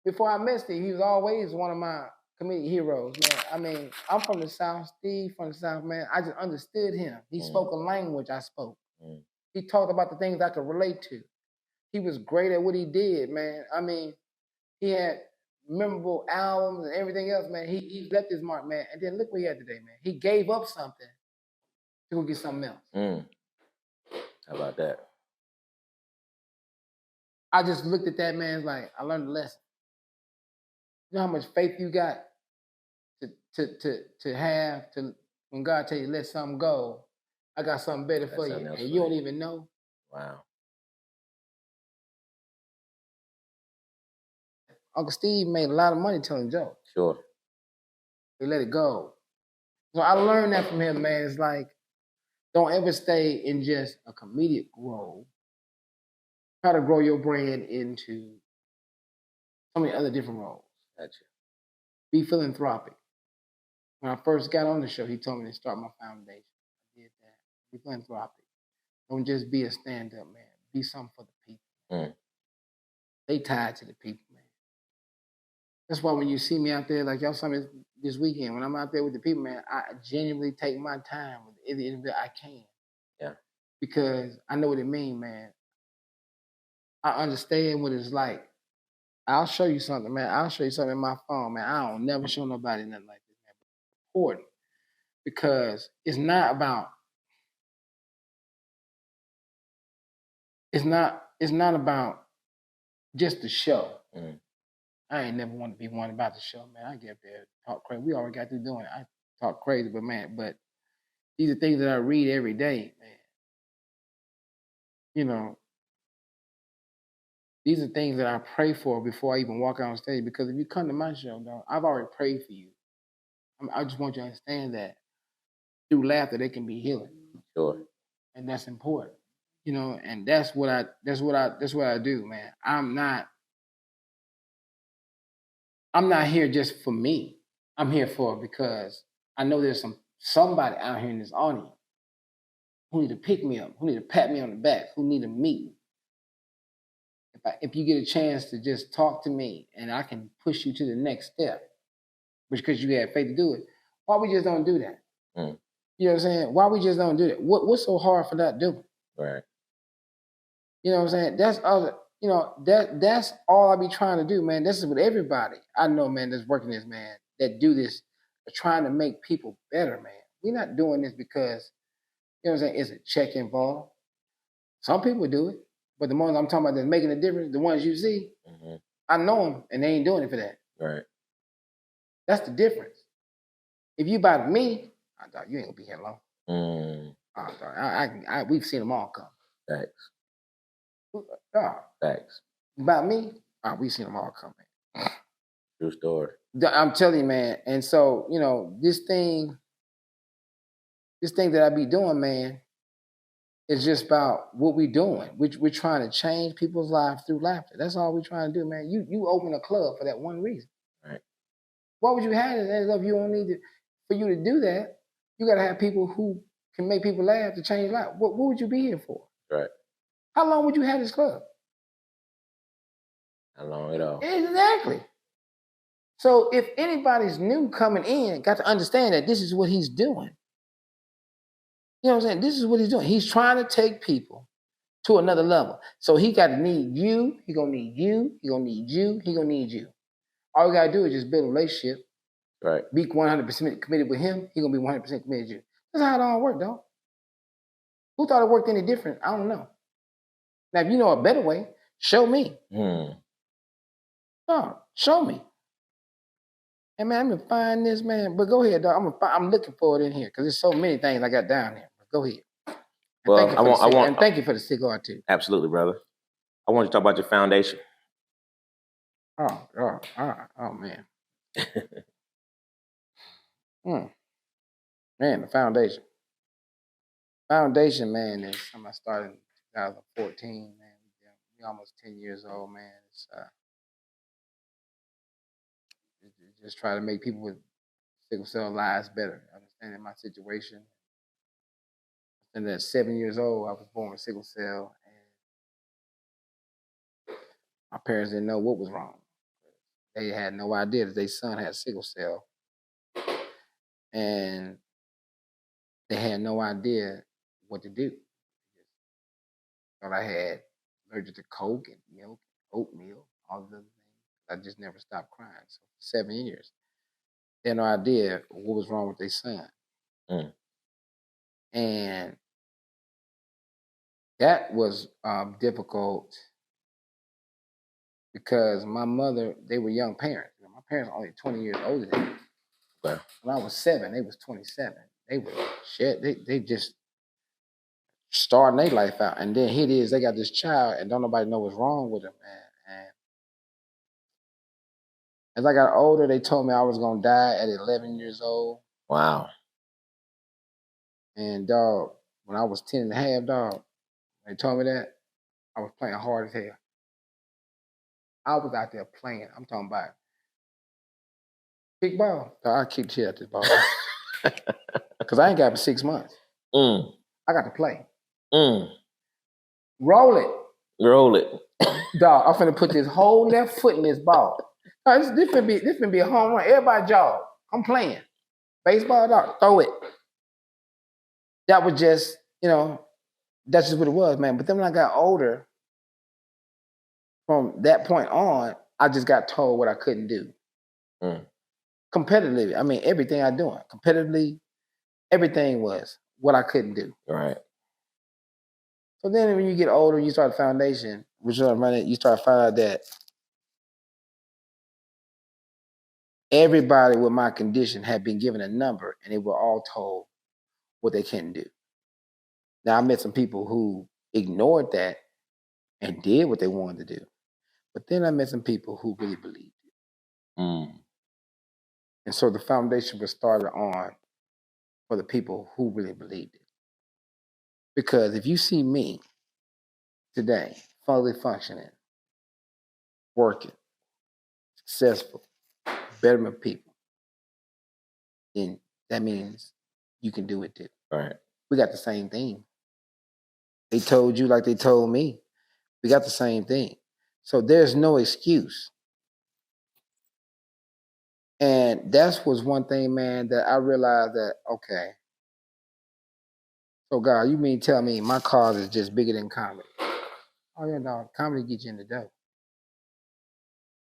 Before I met Steve, he was always one of my comedic heroes, man. I mean, I'm from the South, Steve from the South, man. I just understood him. He spoke a language I spoke. He talked about the things I could relate to. He was great at what he did, man. I mean, he had memorable albums and everything else, man. He left his mark, man. And then look what he had today, man. He gave up something to go get something else. How about that? I just looked at that man like, I learned a lesson. You know how much faith you got to have to when God tell you let something go, I got something better for you, and you don't even know. Wow. Uncle Steve made a lot of money telling jokes. Sure. He let it go. So I learned that from him, man. It's like, don't ever stay in just a comedic role. Try to grow your brand into so many other different roles. Gotcha. Be philanthropic. When I first got on the show, he told me to start my foundation. I did that. Be philanthropic. Don't just be a stand-up, man. Be something for the people. They tied to the people, man. That's why when you see me out there, like y'all saw me this weekend, when I'm out there with the people, man, I genuinely take my time with every interview I can. Yeah. Because I know what it means, man. I understand what it's like. I'll show you something, man. I'll show you something in my phone, man. I don't never show nobody nothing like this, man. It's important because it's not about about just the show. I ain't never want to be one about the show, man. I get up there, talk crazy. We already got through doing it. I talk crazy, but these are things that I read every day, man. You know, these are things that I pray for before I even walk out on stage. Because if you come to my show, dog, I've already prayed for you. I just want you to understand that through laughter, they can be healing. Sure. And that's important. You know, and that's what I do, man. I'm not here just for me. I'm here because I know there's somebody out here in this audience who need to pick me up, who need to pat me on the back, who need to meet me. If you get a chance to just talk to me and I can push you to the next step, because you have faith to do it, why we just don't do that? You know what I'm saying? Why we just don't do that? What's so hard for not doing? Right. You know what I'm saying? That's all I be trying to do, man. This is with everybody I know, man, that's working this, man, that do this, trying to make people better, man. We're not doing this because, you know what I'm saying, it's a check involved. Some people do it, but the ones I'm talking about that's making a difference, the ones you see, I know them, and they ain't doing it for that. Right. That's the difference. If you about me, I thought you ain't gonna be here long. We've seen them all come. Thanks. Thanks. About me, we've seen them all come. True story. I'm telling you, man. And so, you know, this thing that I be doing, man, is just about what we doing. We're trying to change people's lives through laughter. That's all we're trying to do, man. You open a club for that one reason. Right. Why would you have it if you don't need to? For you to do that, you got to have people who can make people laugh to change lives. What would you be here for? Right. How long would you have this club? How long at all? Exactly. So if anybody's new coming in, got to understand that this is what he's doing. You know what I'm saying? This is what he's doing. He's trying to take people to another level. So he got to need you. He gonna need you. He gonna need you. He gonna need you. All you gotta do is just build a relationship. Right. Be 100% committed with him. He gonna be 100% committed to you. That's how it all works, dog. Who thought it worked any different? I don't know. Now, if you know a better way, show me. No, show me. Hey, man, I'm gonna find this, man. But go ahead, dog. I'm looking for it in here because there's so many things I got down here. But go ahead. And thank you for the cigar too. Absolutely, brother. I want you to talk about your foundation. Oh man. Man, the foundation. Foundation, man, is something I started in 2014, man. We're almost 10 years old, man. It's just try to make people with sickle cell lives better, understanding my situation. And at 7 years old, I was born with sickle cell, and my parents didn't know what was wrong. They had no idea that their son had sickle cell, and they had no idea what to do. Thought I had allergic to Coke and milk, oatmeal, all of those things. I just never stopped crying. So for 7 years, they had no idea what was wrong with their son. And that was difficult because my mother, they were young parents. You know, my parents were only 20 years older than me. Wow. When I was 7, they was 27. They were shit. They just starting their life out. And then here it is, they got this child and don't nobody know what's wrong with them, man. And as I got older, they told me I was gonna die at 11 years old. Wow. And dog, when I was 10 and a half, dog, they told me that, I was playing hard as hell. I was out there playing. I'm talking about big ball. Dog, I kicked shit at this ball. Because I ain't got it for 6 months. I got to play. Roll it. Roll it. Dog, I'm finna put this whole left foot in this ball. Dog, this finna be a home run. Everybody jog. I'm playing. Baseball, dog, throw it. That was just, you know, that's just what it was, man. But then when I got older, from that point on, I just got told what I couldn't do. Competitively, I mean, everything I doing competitively, everything was what I couldn't do. Right. So then when you get older, you start the foundation, you start finding out that everybody with my condition had been given a number and they were all told what they couldn't do. Now, I met some people who ignored that and did what they wanted to do. But then I met some people who really believed it. And so the foundation was started on for the people who really believed it. Because if you see me today, fully functioning, working, successful, betterment people, then that means you can do it too. Right. We got the same thing. They told you like they told me. We got the same thing. So there's no excuse. And that was one thing, man, that I realized that, okay, so God, you mean tell me my cause is just bigger than comedy? Oh yeah, no, comedy gets you in the dough.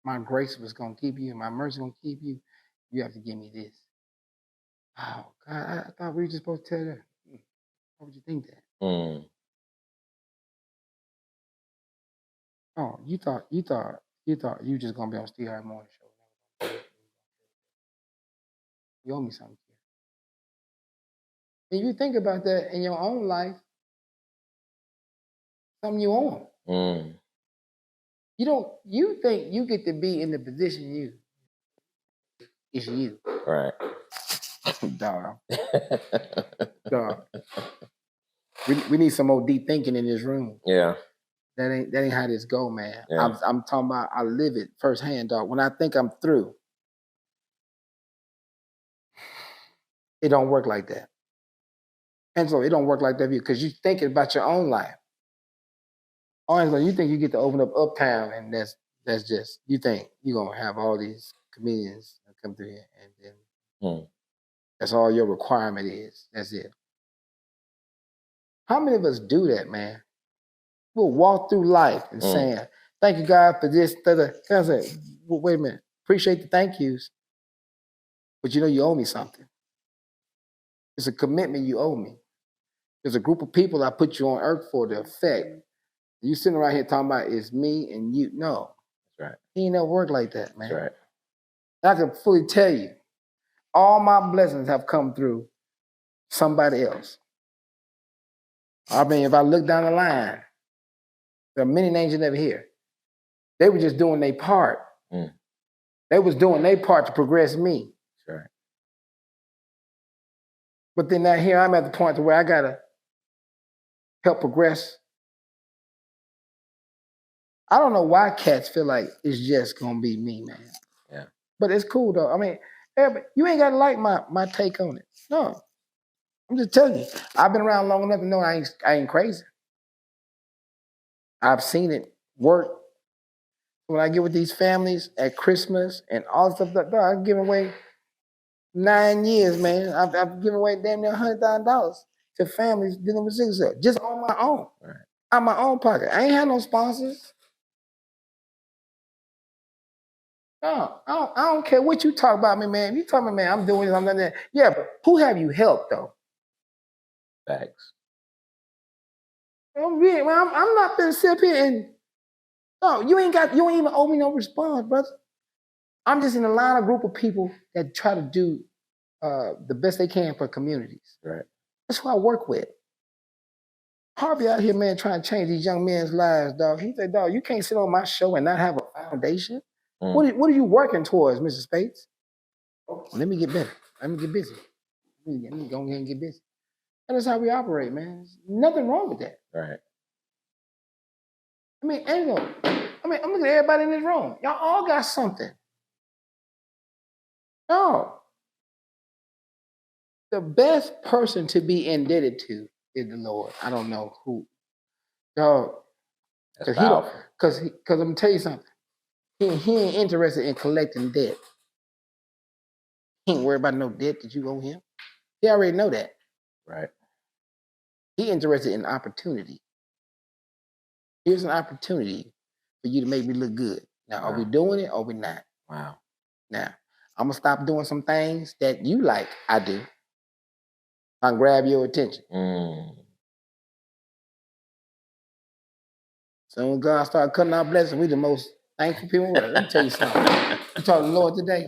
My grace was gonna keep you, and my mercy gonna keep you. You have to give me this. Oh God, I thought we were just supposed to tell that. Why would you think that? Oh, you thought you were just gonna be on Steve Harvey morning show. You owe me something. If you think about that in your own life, something you own. You think you get to be in the position it's you. Right. Dog. Dog. We need some more deep thinking in this room. Yeah. That ain't how this go, man. Yeah. I'm talking about I live it firsthand, dog. When I think I'm through, it don't work like that. And so it don't work like that because you thinking about your own life. Honestly, you think you get to open up Uptown and that's just you think you're gonna have all these comedians that come through here and then that's all your requirement is. That's it. How many of us do that, man? We'll walk through life and saying, thank you, God, for this. Can I say, well, wait a minute, appreciate the thank yous, but you know you owe me something. It's a commitment you owe me. There's a group of people I put you on earth for to affect. You sitting around here talking about it's me and you. No. That's right. He ain't never worked like that, man. That's right. I can fully tell you, all my blessings have come through somebody else. I mean, if I look down the line, there are many names you never hear. They were just doing their part. They was doing their part to progress me. That's right. But then now here I'm at the point to where I gotta help progress. I don't know why cats feel like it's just gonna be me, man. Yeah. But it's cool though. I mean, you ain't gotta like my take on it. No. I'm just telling you. I've been around long enough to know I ain't crazy. I've seen it work. When I get with these families at Christmas and all stuff like that, I've given away 9 years, man. I've given away damn near $100,000 to families dealing with sickle cell, just on my own, out my own pocket. I ain't had no sponsors. No, I don't care what you talk about me, man. If you talk about me, man, I'm doing this, I'm doing that. Yeah, but who have you helped though? Facts. I'm not gonna sit up here and no, you ain't even owe me no response, brother. I'm just in a line of group of people that try to do the best they can for communities. Right. That's who I work with. Harvey out here, man, trying to change these young men's lives, dog. He said, dog, you can't sit on my show and not have a foundation. What are you working towards, Mr. Spates? Oh, let me get better. Let me get busy. Let me go ahead and get busy. And that's how we operate, man. There's nothing wrong with that. Right. I'm looking at everybody in this room. Y'all all got something. No. The best person to be indebted to is the Lord. I don't know who. Dog. Because I'm going to tell you something. He ain't interested in collecting debt. He ain't worried about no debt that you owe him. He already know that. Right. He interested in opportunity. Here's an opportunity for you to make me look good. Now, are we doing it or we not? Wow. Now, I'm gonna stop doing some things that you like. I do. I grab your attention. So when God started cutting our blessings, we the most thankful people. Let me tell you something. You talk to the Lord today.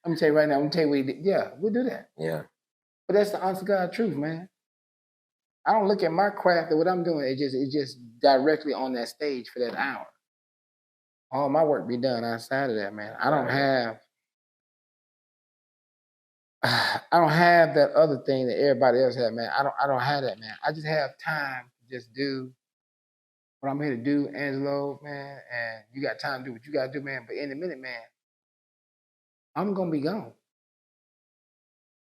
Let me tell you right now. I'm gonna tell you what he did. Yeah, we'll do that. Yeah. But that's the honest to God truth, man. I don't look at my craft or what I'm doing. It's just directly on that stage for that hour. All my work be done outside of that, man. I don't have that other thing that everybody else has, man. I don't have that, man. I just have time to just do what I'm here to do, Angelo, man. And you got time to do what you gotta do, man. But in a minute, man, I'm gonna be gone.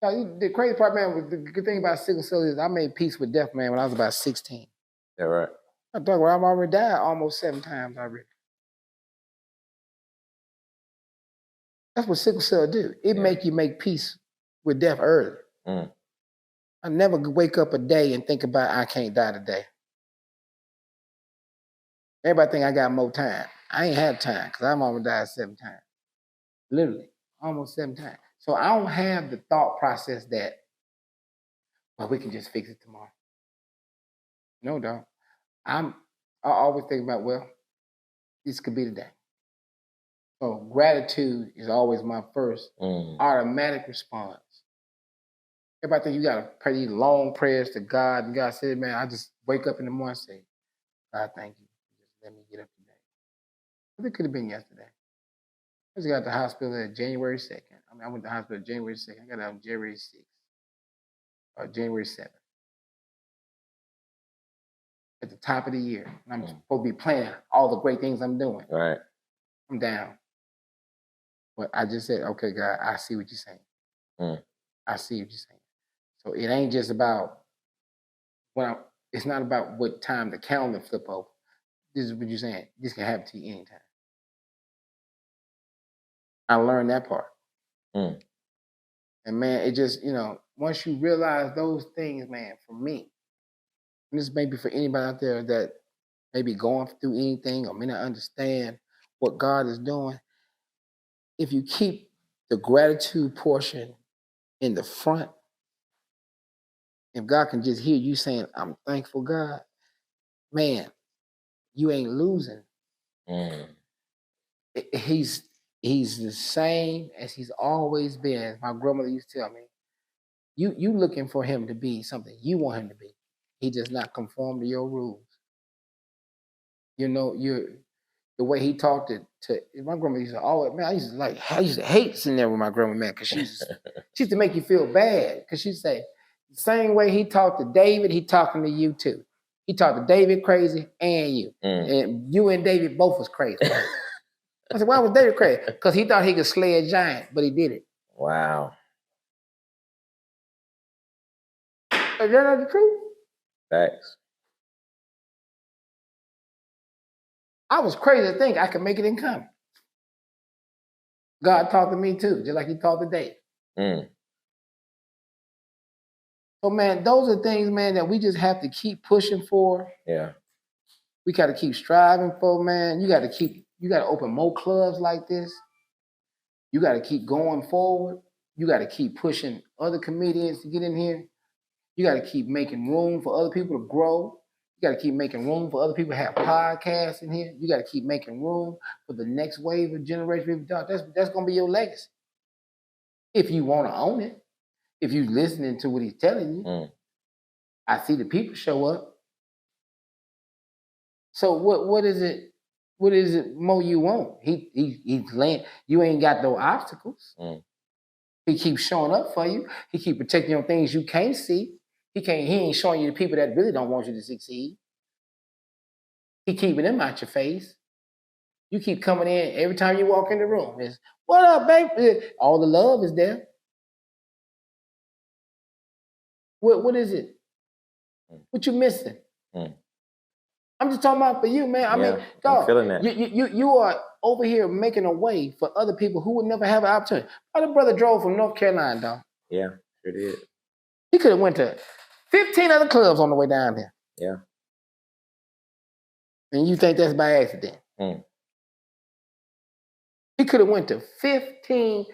Now, the crazy part, man, was the good thing about sickle cell is I made peace with death, man, when I was about 16. Yeah, right. I thought, well, I've already died almost 7 times already. That's what sickle cell do. It make you make peace with death early. I never wake up a day and think about I can't die today. Everybody think I got more time. I ain't had time because I'm almost died 7 times. Literally, almost 7 times. So I don't have the thought process that, well, we can just fix it tomorrow. No, dog. I always think about, well, this could be the day. So gratitude is always my first automatic response. Everybody think you gotta pray these long prayers to God, and God said, man, I just wake up in the morning and say, God, thank you. Just let me get up today. But it could have been yesterday. I just got to the hospital at January 2nd. I went to the hospital January 2nd. I got out on January 6th or January 7th. At the top of the year. And I'm supposed to be planning all the great things I'm doing. Right. I'm down. But I just said, okay, God, I see what you're saying. I see what you're saying. So it ain't just about it's not about what time the calendar flip over. This is what you're saying. This can happen to you anytime. I learned that part. And man, it just, once you realize those things, man, for me, and this may be for anybody out there that may be going through anything or may not understand what God is doing, if you keep the gratitude portion in the front, if God can just hear you saying, I'm thankful, God, man, you ain't losing. He's the same as he's always been. As my grandmother used to tell me, you looking for him to be something you want him to be. He does not conform to your rules. The way he talked to my grandmother used to always, man, I used to hate sitting there with my grandma, man, because she used to make you feel bad. Because she'd say, the same way he talked to David, he talking to you too. He talked to David crazy and you. And you and David both was crazy. I said, why was David crazy? Because he thought he could slay a giant, but he did it. Wow. Is that not the truth? Facts. I was crazy to think I could make it in comedy. God talked to me too, just like he talked to David. So, man, those are things, man, that we just have to keep pushing for. Yeah. We got to keep striving for, man. You got to open more clubs like this. You got to keep going forward. You got to keep pushing other comedians to get in here. You got to keep making room for other people to grow. You got to keep making room for other people to have podcasts in here. You got to keep making room for the next wave of generation of people. That's going to be your legacy. If you want to own it. If you're listening to what he's telling you. I see the people show up. So what is it? What is it more you want? He's laying. You ain't got no obstacles. He keeps showing up for you. He keep protecting you on things you can't see. He ain't showing you the people that really don't want you to succeed. He keeping them out your face. You keep coming in every time you walk in the room. It's, what up, baby? All the love is there. What is it? What you missing? I'm just talking about for you, man. I mean, dog, I'm feeling that. You are over here making a way for other people who would never have an opportunity. My other brother drove from North Carolina, dog. Yeah, sure did. He could have went to 15 other clubs on the way down here. Yeah. And you think that's by accident? He could have went to 15.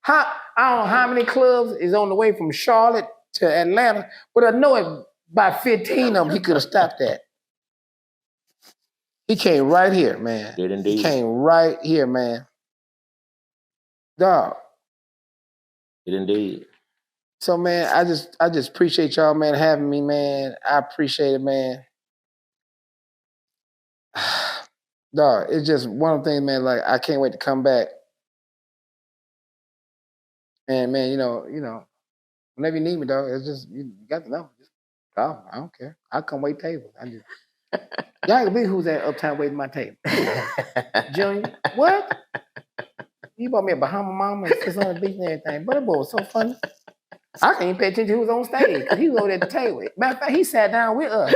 I don't know how many clubs is on the way from Charlotte to Atlanta, but I know it by 15 of them he could have stopped at. He came right here, man. Did indeed. He came right here, man. Dog. Did indeed. So, man, I just appreciate y'all, man, having me, man. I appreciate it, man. Dog, it's just one of the things, man, like, I can't wait to come back. And, man, you know, whenever you need me, dog, it's just, you got to know. Just call. I don't care. I'll come wait tables. Y'all can be who's at Uptown waiting my table. Junior, what? You bought me a Bahama Mama and sits on the beach and everything. But that boy was so funny. I can't even pay attention to who was on stage because he was over there at the table. Matter of fact, he sat down with us.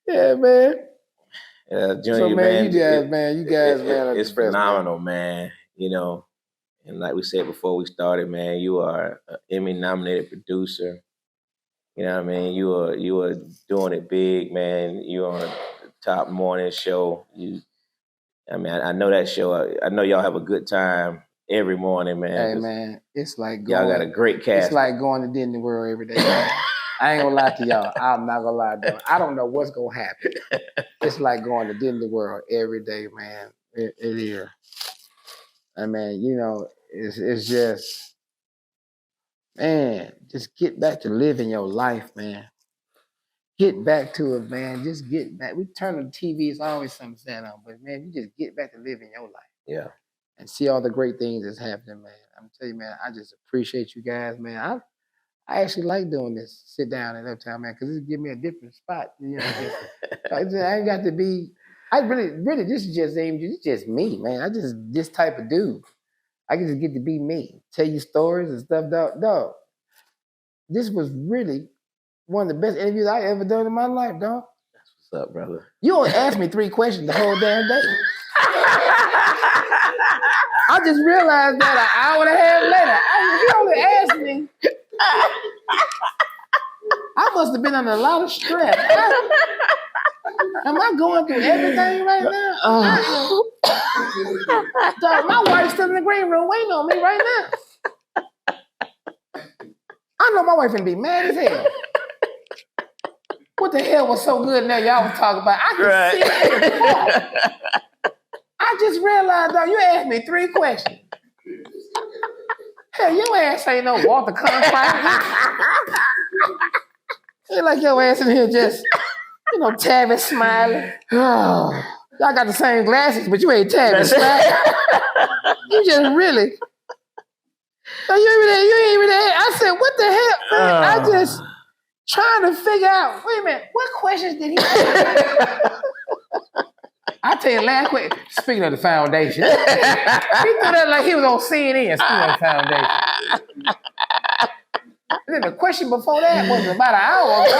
Yeah, man. Junior, so, man, you guys, man, it's phenomenal, man. You know, and like we said before we started, man, you are an Emmy-nominated producer. You know what I mean? You are doing it big, man. You're on the top morning show. I know that show. I know y'all have a good time every morning, man. Hey, man, it's like y'all got a great cast. It's like going to Disney World every day. I ain't gonna lie to y'all. I'm not gonna lie to y'all. I don't know what's gonna happen. It's like going to Disney World every day, man. It is. I mean, you know, it's just, man, just get back to living your life, man. Get back to it, man. Just get back. We turn on the TV, it's always something sad on, but man, you just get back to living your life. Yeah. And see all the great things that's happening, man. I'm telling you, man, I just appreciate you guys, man. I actually like doing this, sit down at Uptown, man, because it gives me a different spot. You know, I ain't got to be, I really, this is just me, man. I just this type of dude. I can just get to be me, tell you stories and stuff, dog. This was really one of the best interviews I ever done in my life, dog. That's what's up, brother. You only asked me 3 questions the whole damn day. I just realized that an hour and a half later, he only asked me. I must have been under a lot of stress. Am I going through everything right now? Dog, my wife's still in the green room waiting on me right now. I know my wife finna be mad as hell. What the hell was so good now y'all was talking about? I can see it. I just realized, dog, you asked me 3 questions. Hell, your ass ain't no Walter Cronkite. Ain't like your ass in here just, Tavis smiling. Oh, y'all got the same glasses, but you ain't Tavis smiling. You just really. So you ain't really. I said, what the hell, man? I just trying to figure out. Wait a minute, what questions did he ask? I tell you, last question. Speaking of the foundation, he threw that like he was on CNN. Speaking of the foundation. And then the question before that was about an hour ago.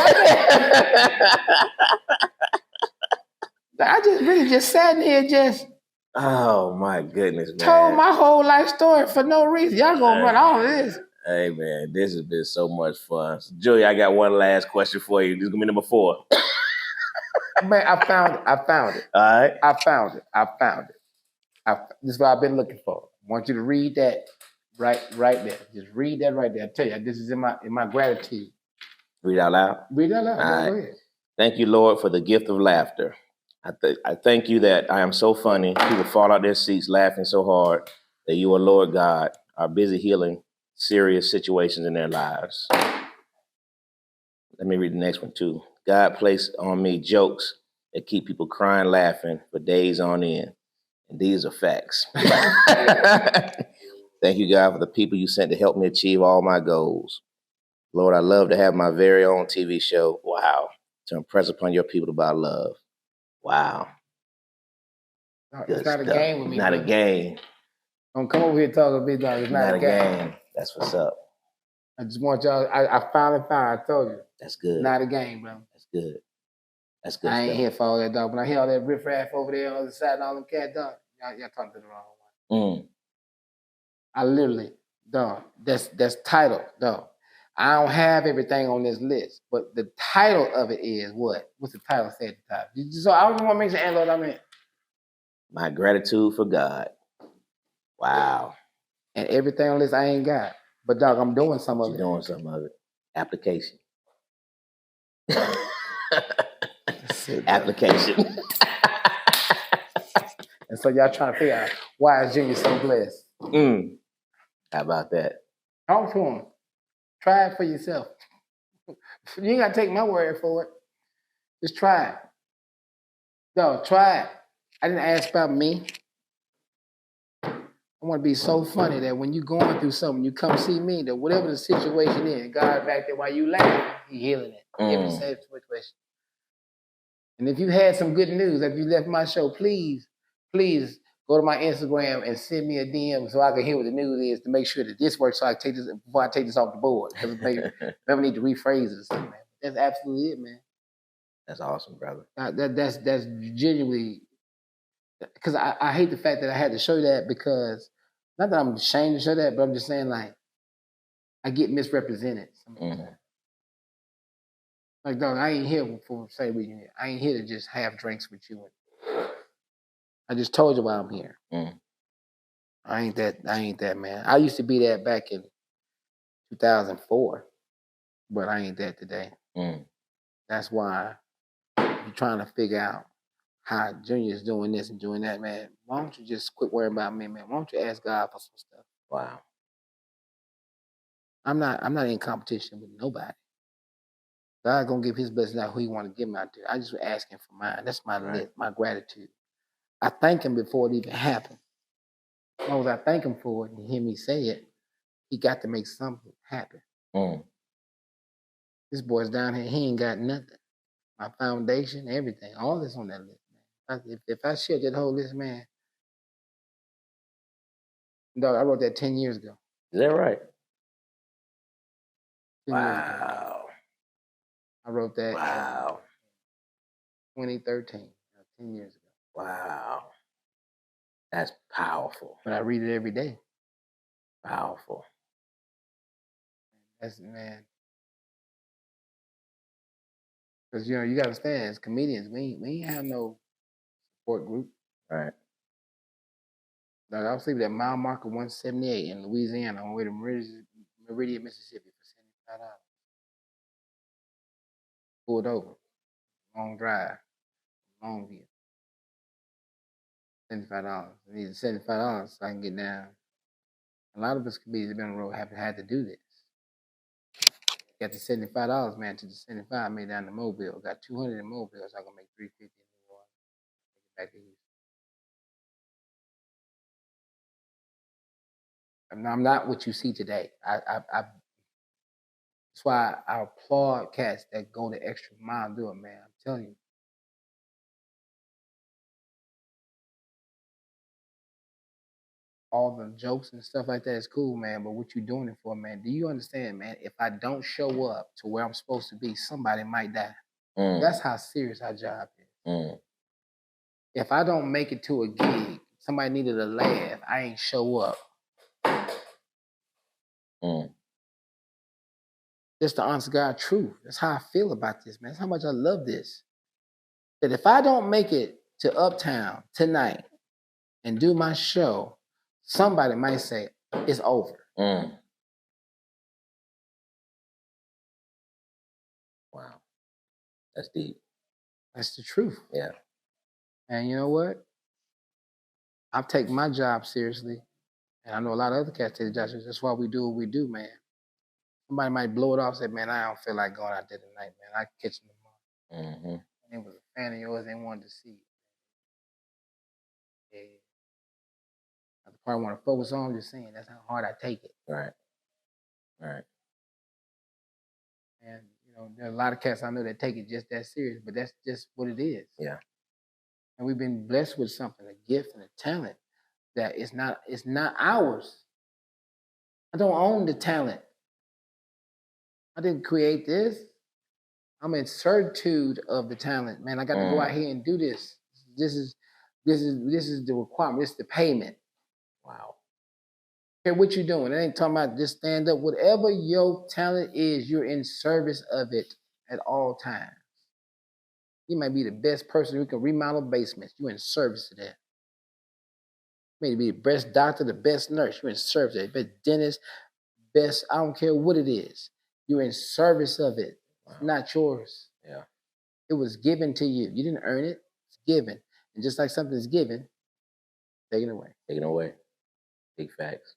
I just really sat in here just. Oh my goodness, man! Told my whole life story for no reason. Y'all gonna run all of this. Hey man, this has been so much fun. So, Julia, I got one last question for you. This is gonna be number 4. Man, I found it. All right. I found it. This is what I've been looking for. I want you to read that right there. Just read that right there. I tell you, this is in my gratitude. Read out loud. Read out loud. All Go right. ahead. Thank you, Lord, for the gift of laughter. I thank you that I am so funny. People fall out their seats laughing so hard that you, Lord God, are busy healing serious situations in their lives. Let me read the next one too. God placed on me jokes that keep people crying, laughing for days on end. And these are facts. Thank you, God, for the people you sent to help me achieve all my goals. Lord, I love to have my very own TV show. Wow. To impress upon your people about love. Wow. No, it's not a game with me. Not a game. Don't come over here talking big dog. It's not a game. That's what's up. I just want y'all. I finally found. I told you. That's good. Not a game, bro. That's good. That's good. I ain't here for all that, dog. When I hear all that riffraff over there on the other side and all them cat dog, y'all talking to the wrong one. I literally, dog. That's title, dog. I don't have everything on this list, but the title of it is what? What's the title say at the top? So I don't want to mention Angelo. I mean, My gratitude for God. Wow. and everything on this I ain't got. But dog, I'm doing some of You're it. doing some of it. Application. Application. And so y'all trying to figure out why is Junior so blessed. How about that? Talk to him. Try it for yourself. You ain't gotta take my word for it. Just try it. No, try it. I didn't ask about me. I want to be so funny that when you're going through something, you come see me, that whatever the situation is, God back there while you laughing, He healing it. Every situation. And if you had some good news, if you left my show, please go to my Instagram and send me a DM so I can hear what the news is to make sure that this works so I can take this before I take this off the board. Because maybe need to rephrase it or something, man. That's absolutely it, man. That's awesome, brother. That's genuinely, because I hate the fact that I had to show that, because not that I'm ashamed to show that, but I'm just saying, like, I get misrepresented sometimes. Like, dog, I ain't here for say reason. I ain't here to just have drinks with you. I just told you why I'm here. I ain't that man. I used to be that back in 2004, but I ain't that today. That's why you're trying to figure out how Junior's doing this and doing that, man. Why don't you just quit worrying about me, man? Why don't you ask God for some stuff? Wow. I'm not in competition with nobody. God gonna give His blessing out who He want to give me out there. I just asking for mine. That's my list, my gratitude. I thank Him before it even happened. As long as I thank Him for it and hear me say it, He got to make something happen. This boy's down here, he ain't got nothing. My foundation, everything, all this on that list, man. If I share that whole list, man, dog, I wrote that 10 years ago. Is that right? 10 years ago. I wrote that in 2013, 10 years ago. Wow. That's powerful. But I read it every day. Powerful. That's, man. Because, you know, you got to understand, as comedians, we ain't have no support group. Right. Like, I was sleeping at mile marker 178 in Louisiana on the way to Meridian, Mississippi for $75. Pulled over. Long drive. Longview. $75. I needed $75 so I can get down. A lot of us comedians have been on the road have had to do this. Got the $75, man, to the 75 I made down to Mobile. Got 200 in Mobile, so I'm gonna make 350 in New Orleans. Back to Houston. I'm not what you see today. That's why I applaud cats that go the extra mile and do it, man. I'm telling you. All the jokes and stuff like that is cool, man, but what you doing it for, man? Do you understand, man? If I don't show up to where I'm supposed to be, somebody might die. That's how serious our job is. If I don't make it to a gig, somebody needed a laugh, I ain't show up. That's the honest God truth. That's how I feel about this, man. That's how much I love this. That if I don't make it to Uptown tonight and do my show, somebody might say, it's over. Wow. That's deep. That's the truth. Yeah. And you know what? I've taken my job seriously. And I know a lot of other cats take the job seriously. That's why we do what we do, man. Somebody might blow it off and say, man, I don't feel like going out there tonight, man. I can catch them tomorrow. And it was a fan of yours they wanted to see. Yeah. I probably want to focus on just saying that's how hard I take it. Right. And, you know, there are a lot of cats I know that take it just that serious, but that's just what it is. Yeah. And we've been blessed with something, a gift and a talent that it's not ours. I don't own the talent. I didn't create this. I'm in certitude of the talent, man. I got to go out here and do this. This is the requirement. This is the payment. Wow. care what you're doing. It ain't talking about just stand up. Whatever your talent is, you're in service of it at all times. You might be the best person who can remodel basements. You're in service of that. You may be the best doctor, the best nurse. You're in service of it. Best dentist, best, I don't care what it is. You're in service of it. It's not yours. Yeah. It was given to you. You didn't earn it. It's given. And just like something is given, taken away. Taken away. Big facts.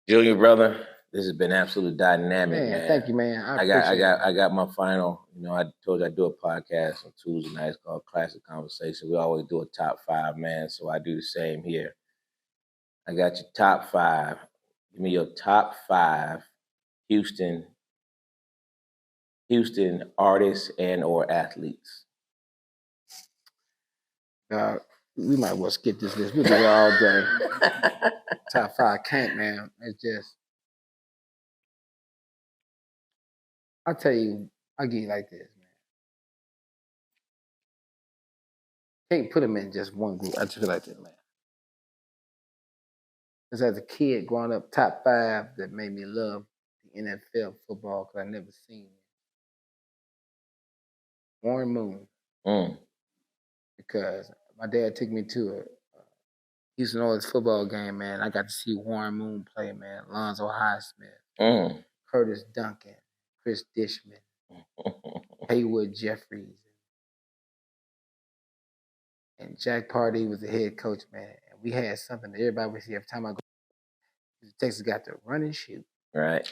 Junior, brother, this has been absolutely dynamic, man. Thank you, man. I got my final. You know, I told you I do a podcast on Tuesday nights called Classic Conversation. We always do a top 5, man. So I do the same here. I got your top 5. Give me your top 5 Houston artists and or athletes. We might well skip this list. We'll do it all day. Top 5 can't, man. It's just, I'll tell you, I'll give you like this, man. Can't put them in just one group. I just feel like this, man. Because as a kid growing up, top 5 that made me love the NFL football because I never seen it. Warren Moon. Because my dad took me to a Houston Oilers football game, man. I got to see Warren Moon play, man. Lonzo Highsmith, Curtis Duncan, Chris Dishman, Haywood Jeffries, and Jack Pardee was the head coach, man. And we had something that everybody would see every time I go. Texas got to run and shoot. Right.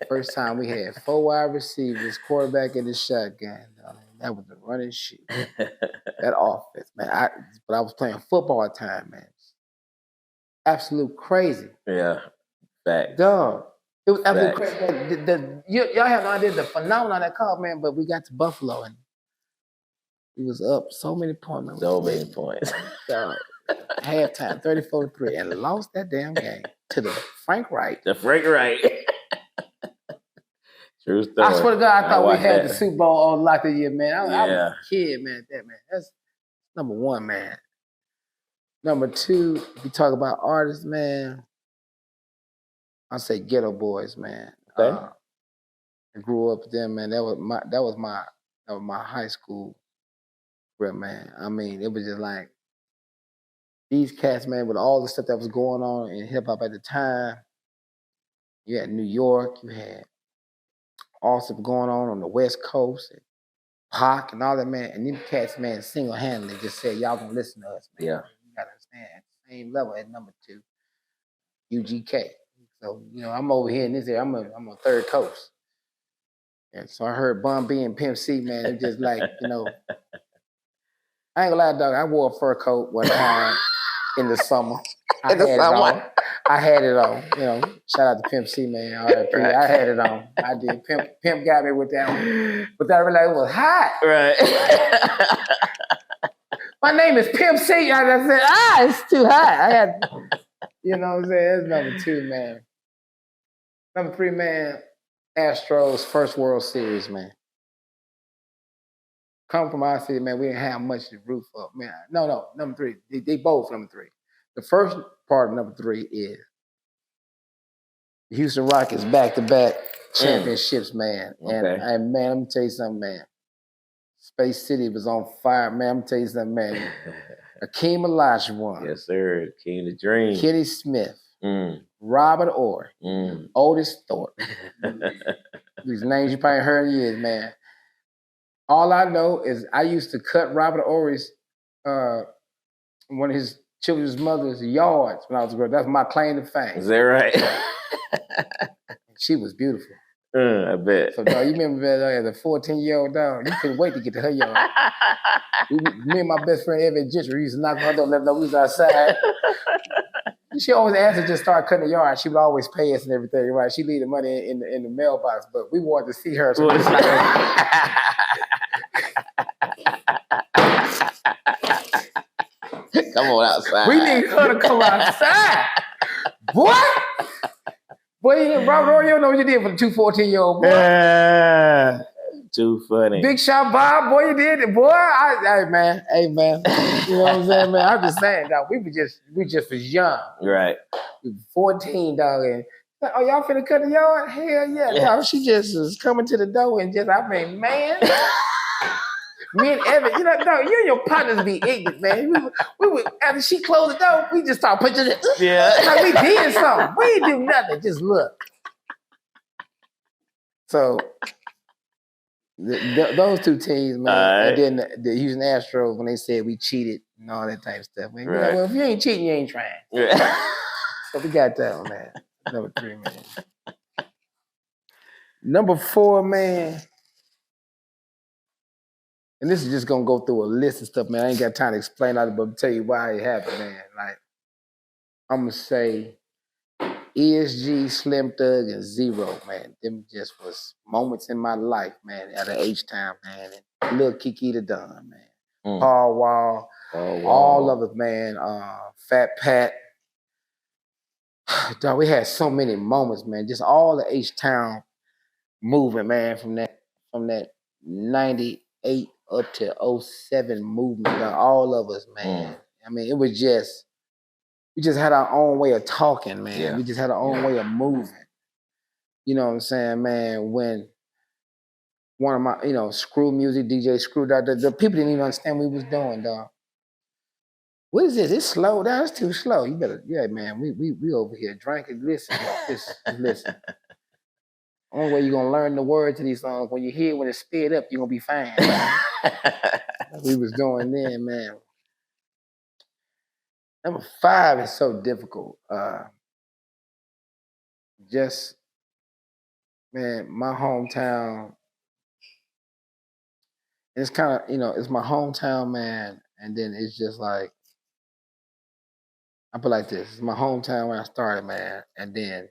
First time we had 4 wide receivers, quarterback in the shotgun. That was the run and shoot. That offense, man. But I was playing football at the time, man. Absolute crazy. Yeah. Fact. Dog. It was absolute crazy. Y'all have no idea the phenomenon that called, man, but we got to Buffalo and we was up so many points. Man. So many points. Dog. Halftime, 34-3, and lost that damn game to the Frank Wright. The Frank Wright. True story. I swear to God, I thought we had the Super Bowl on lock of the year, man. I was a kid, man. That's number 1, man. Number 2, if you talk about artists, man, I say Ghetto Boys, man. Okay. I grew up with them, man. That was my high school grip, man. I mean, it was just like these cats, man, with all the stuff that was going on in hip hop at the time. You had New York, you had all stuff going on the West Coast, and Pac and all that, man. And them cats, man, single-handedly just said, y'all gonna listen to us, man. Yeah. You gotta understand, at the same level at number 2, UGK. So, you know, I'm over here in this area. I'm on Third Coast. And so I heard Bun B and Pimp C, man. It just like, you know, I ain't gonna lie, dog. I wore a fur coat one time in the summer. I had it on. You know, shout out to Pimp C, man. Right. I had it on. I did. Pimp got me with that one. But I realized it was hot. Right. My name is Pimp C. I said, it's too hot. I had, you know what I'm saying? That's number 2, man. Number 3, man, Astros first World Series, man. Come from our city, man, we didn't have much to root for, man. No, number 3. They both number 3. The first part of number 3 is the Houston Rockets back-to-back championships, man. Okay. And man, let me tell you something, man. Space City was on fire, man. I'm gonna tell you something, man. Akeem Olajuwon. Yes, sir. King the Dream. Kenny Smith. Robert Orr. Otis Thorpe. These names you probably heard in years, man. All I know is I used to cut Robert Orr's one of his children's mother's yards when I was a girl. That's my claim to fame. Is that right? She was beautiful. I bet. So, dog, you remember that as a 14-year-old dog, you couldn't wait to get to her yard. Me and my best friend, Evan Gentry, used to knock on her door, let her know we was outside. She always asked to just start cutting the yard. She would always pay us and everything, right? She'd leave the money in the mailbox, but we wanted to see her. So come on outside. We need her to come outside. What? Boy, Robert Orr, you don't know what you did for the 2 14-year-old boy. Too funny. Big shot, Bob, boy, you did it, boy. Hey, man. You know what I'm saying, man? I'm just saying, dog. We just was young. Right. We were 14, dog, and like, oh, y'all finna cut the yard? Hell yeah, dog. She just was coming to the door and just, I mean, man. Me and Evan, you know, dog, you and your partners be ignorant, man. We would after she closed the door, we just start punching it. Yeah. Like we did something. We didn't do nothing. Just look. So those two teams, man, right. and then the Houston Astros when they said we cheated and all that type of stuff. Man, right. well, if you ain't cheating, you ain't trying. Right. So we got that one, man. Number 3, man. Number 4, man. And this is just gonna go through a list of stuff, man. I ain't got time to explain all of it, but tell you why it happened, man. Like, I'm gonna say ESG, Slim Thug, and Zero, man. Them just was moments in my life, man, at an H-Town, man. And Lil Kiki the Don, man. Paul Wall, all of it, man. Fat Pat. Dog, we had so many moments, man. Just all the H-Town movement, man, from that 98 up to 07 movement, dog, all of us, man. I mean, it was just, we just had our own way of talking, man. Yeah. We just had our own way of moving. You know what I'm saying, man? When one of my, Screw Music, DJ Screw, the people didn't even understand what we was doing, dog. What is this? It's slow down. It's too slow. You better, man. We over here drinking. Listen, listen. Only way you're gonna learn the words to these songs when you hear when it's sped up, you're gonna be fine. We was doing then, man. Number 5 is so difficult. Just, man, my hometown. It's kind of, it's my hometown, man. And then it's just like, I put it like this: it's my hometown where I started, man, and then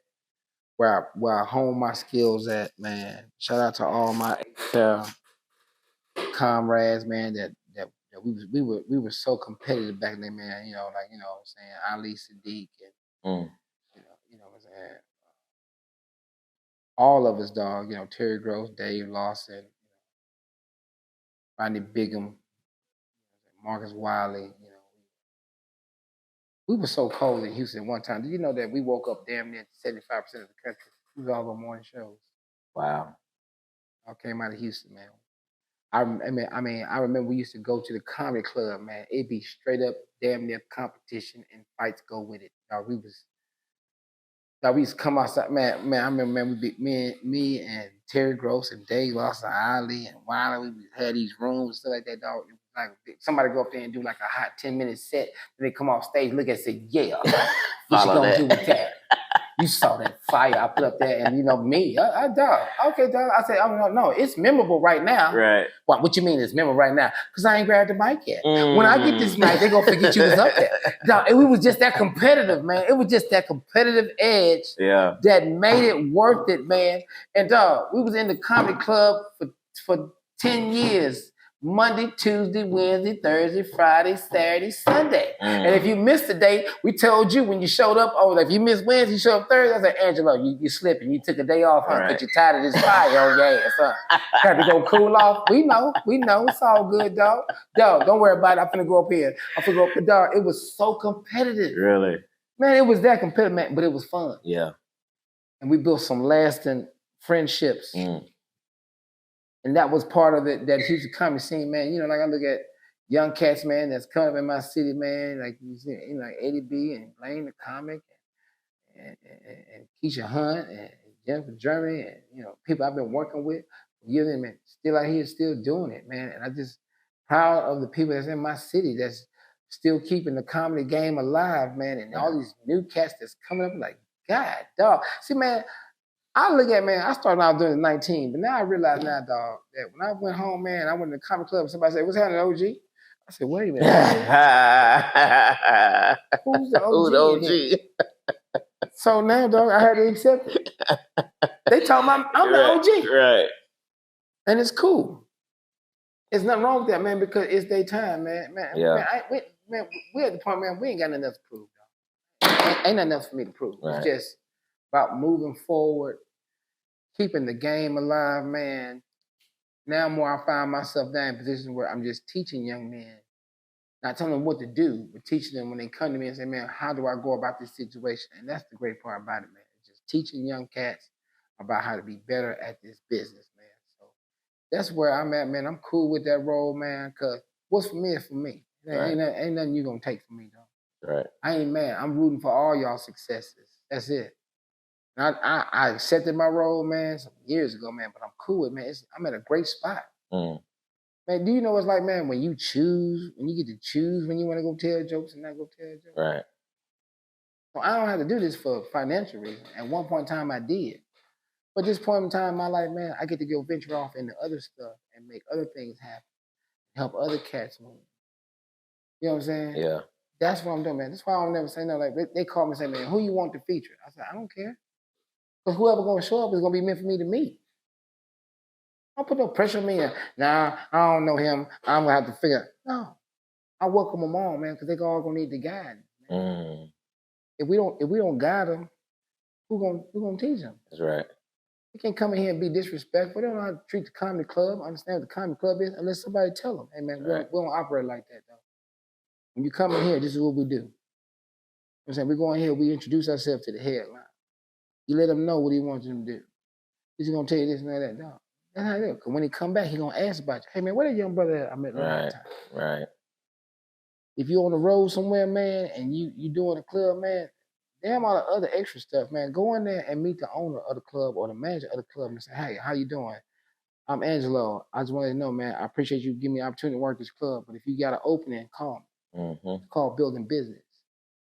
where I hone my skills at, man. Shout out to all my comrades, man. That we were so competitive back then, man. You know what I'm saying, Ali Sadiq and you know what I'm saying. All of us, dog. Terry Gross, Dave Lawson, Rodney Bigham, Marcus Wiley. We were so cold in Houston one time. Did you know that we woke up damn near 75% of the country? We was all on morning shows. Wow. I came out of Houston, man. I remember we used to go to the comedy club, man. It'd be straight up damn near competition and fights go with it. We used to come outside, man. I remember, man, me and Terry Gross and Dave Lawson, Ali and Wiley, we had these rooms and stuff like that, dog. Like somebody go up there and do like a hot 10-minute set, then they come off stage, look at it, say, yeah, what you gonna do with that? You saw that fire I put up there, and me, dog. Okay, dog. I said, no, it's memorable right now. Right. What you mean it's memorable right now? Because I ain't grabbed the mic yet. When I get this mic, they gonna forget you was up there. Dog, and we was just that competitive, man. It was just that competitive edge that made it worth it, man. And dog, we was in the comedy club for 10 years. Monday, Tuesday, Wednesday, Thursday, Friday, Saturday, Sunday. And if you missed a day, we told you when you showed up, if you missed Wednesday, you showed up Thursday. I said, Angelo, you slipping. You took a day off, huh? Because you're tired of this fire on your ass, huh? Got to go cool off. We know. It's all good, dog. Dog, don't worry about it. I'm finna go up here. But dog, it was so competitive. Really? Man, it was that competitive, man, but it was fun. Yeah. And we built some lasting friendships. And that was part of that Houston comedy scene, man. Like I look at young cats, man, that's coming up in my city, man. Like you see, like Eddie B and Blaine the comic, and Keisha Hunt and Jennifer Jeremy, and people I've been working with for years, and man, still out here, still doing it, man. And I just proud of the people that's in my city that's still keeping the comedy game alive, man. And all these new cats that's coming up, like, God, dog. See, man. I look at, man, I started out doing it at 19, but now I realize now, dog, that when I went home, man, I went to the comedy club and somebody said, what's happening, OG? I said, wait a minute. Who's the OG? Who's the OG? So now, dog, I had to accept it. They told me I'm the OG. Right. And it's cool. There's nothing wrong with that, man, because it's their time, man. Yeah. We're at the point, man, we ain't got nothing else to prove, dog. Ain't nothing else for me to prove. Right. It's just about moving forward, keeping the game alive, man. Now more I find myself now in positions where I'm just teaching young men, not telling them what to do, but teaching them when they come to me and say, man, how do I go about this situation? And that's the great part about it, man. It's just teaching young cats about how to be better at this business, man. So that's where I'm at, man. I'm cool with that role, man, because what's for me is for me. Right. Ain't nothing you gonna take from me, though. Right. I ain't mad. I'm rooting for all y'all successes. That's it. And I accepted my role, man, some years ago, man, but I'm cool with it, man. I'm at a great spot. Man, do you know what it's like, man, when you get to choose when you want to go tell jokes and not go tell jokes? Right. So I don't have to do this for financial reasons. At one point in time, I did. But this point in time in my life, man, I get to go venture off into other stuff and make other things happen, help other cats move. You know what I'm saying? Yeah. That's what I'm doing, man. That's why I don't never say no. Like, they call me and say, man, who you want to feature? I said, I don't care. Because whoever going to show up is going to be meant for me to meet. Don't put no pressure on me. Nah, I don't know him. I'm going to have to figure it. No. I welcome them all, man, because they're all going to need the guidance. If we don't guide them, who gonna teach them? That's right. You can't come in here and be disrespectful. They don't know how to treat the comedy club, understand what the comedy club is, unless somebody tell them, hey, man, we don't operate like that, though. When you come in here, this is what we do. You know what I'm saying? We go in here, we introduce ourselves to the headline. You let them know what he wants them to do. He's going to tell you this and that. No. That's how it is. Because when he come back, he going to ask about you. Hey, man, where that young brother at I met last time? Right. If you're on the road somewhere, man, and you doing a club, man, damn all the other extra stuff, man. Go in there and meet the owner of the club or the manager of the club and say, hey, how you doing? I'm Angelo. I just want to know, man, I appreciate you giving me the opportunity to work this club, but if you got an opening, call me. It's called building business.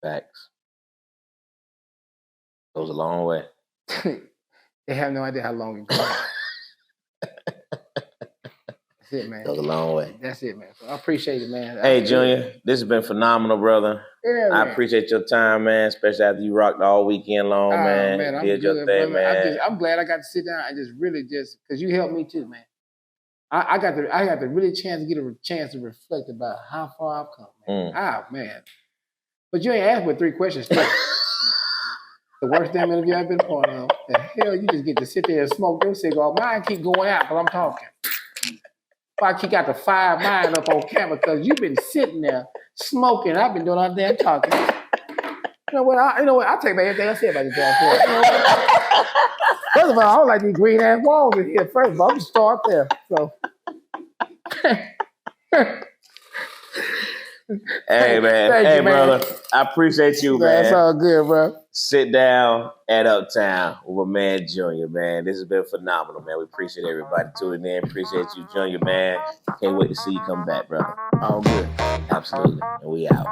Facts. Goes a long way. They have no idea how long it goes. That's it, man. Goes a long way. That's it, man. So I appreciate it, man. Hey, Junior, this has been phenomenal, brother. Yeah, I man. appreciate your time, man, especially after you rocked all weekend long, man. I'm Did good, your thing, man. I'm glad I got to sit down and just really because you helped me too, man. I got the really chance to reflect about how far I've come, man. Man. But you ain't asked but 3 questions still. The worst damn interview I've been a part of. The hell, you just get to sit there and smoke your cigar. Mine keep going out while I'm talking. I got the 5 mine up on camera because you've been sitting there smoking. I've been doing all damn talking. You know what? I'll take back everything I said about this damn thing. You know First of all, I don't like these green ass walls in here. First of all, I'm gonna start there. So Hey, man. Thank you, man. Brother. I appreciate you, man. That's all good, bro. Sit down at Uptown with my man Junior, man. This has been phenomenal, man. We appreciate everybody tuning in. Appreciate you, Junior, man. Can't wait to see you come back, brother. All good. Absolutely. And we out.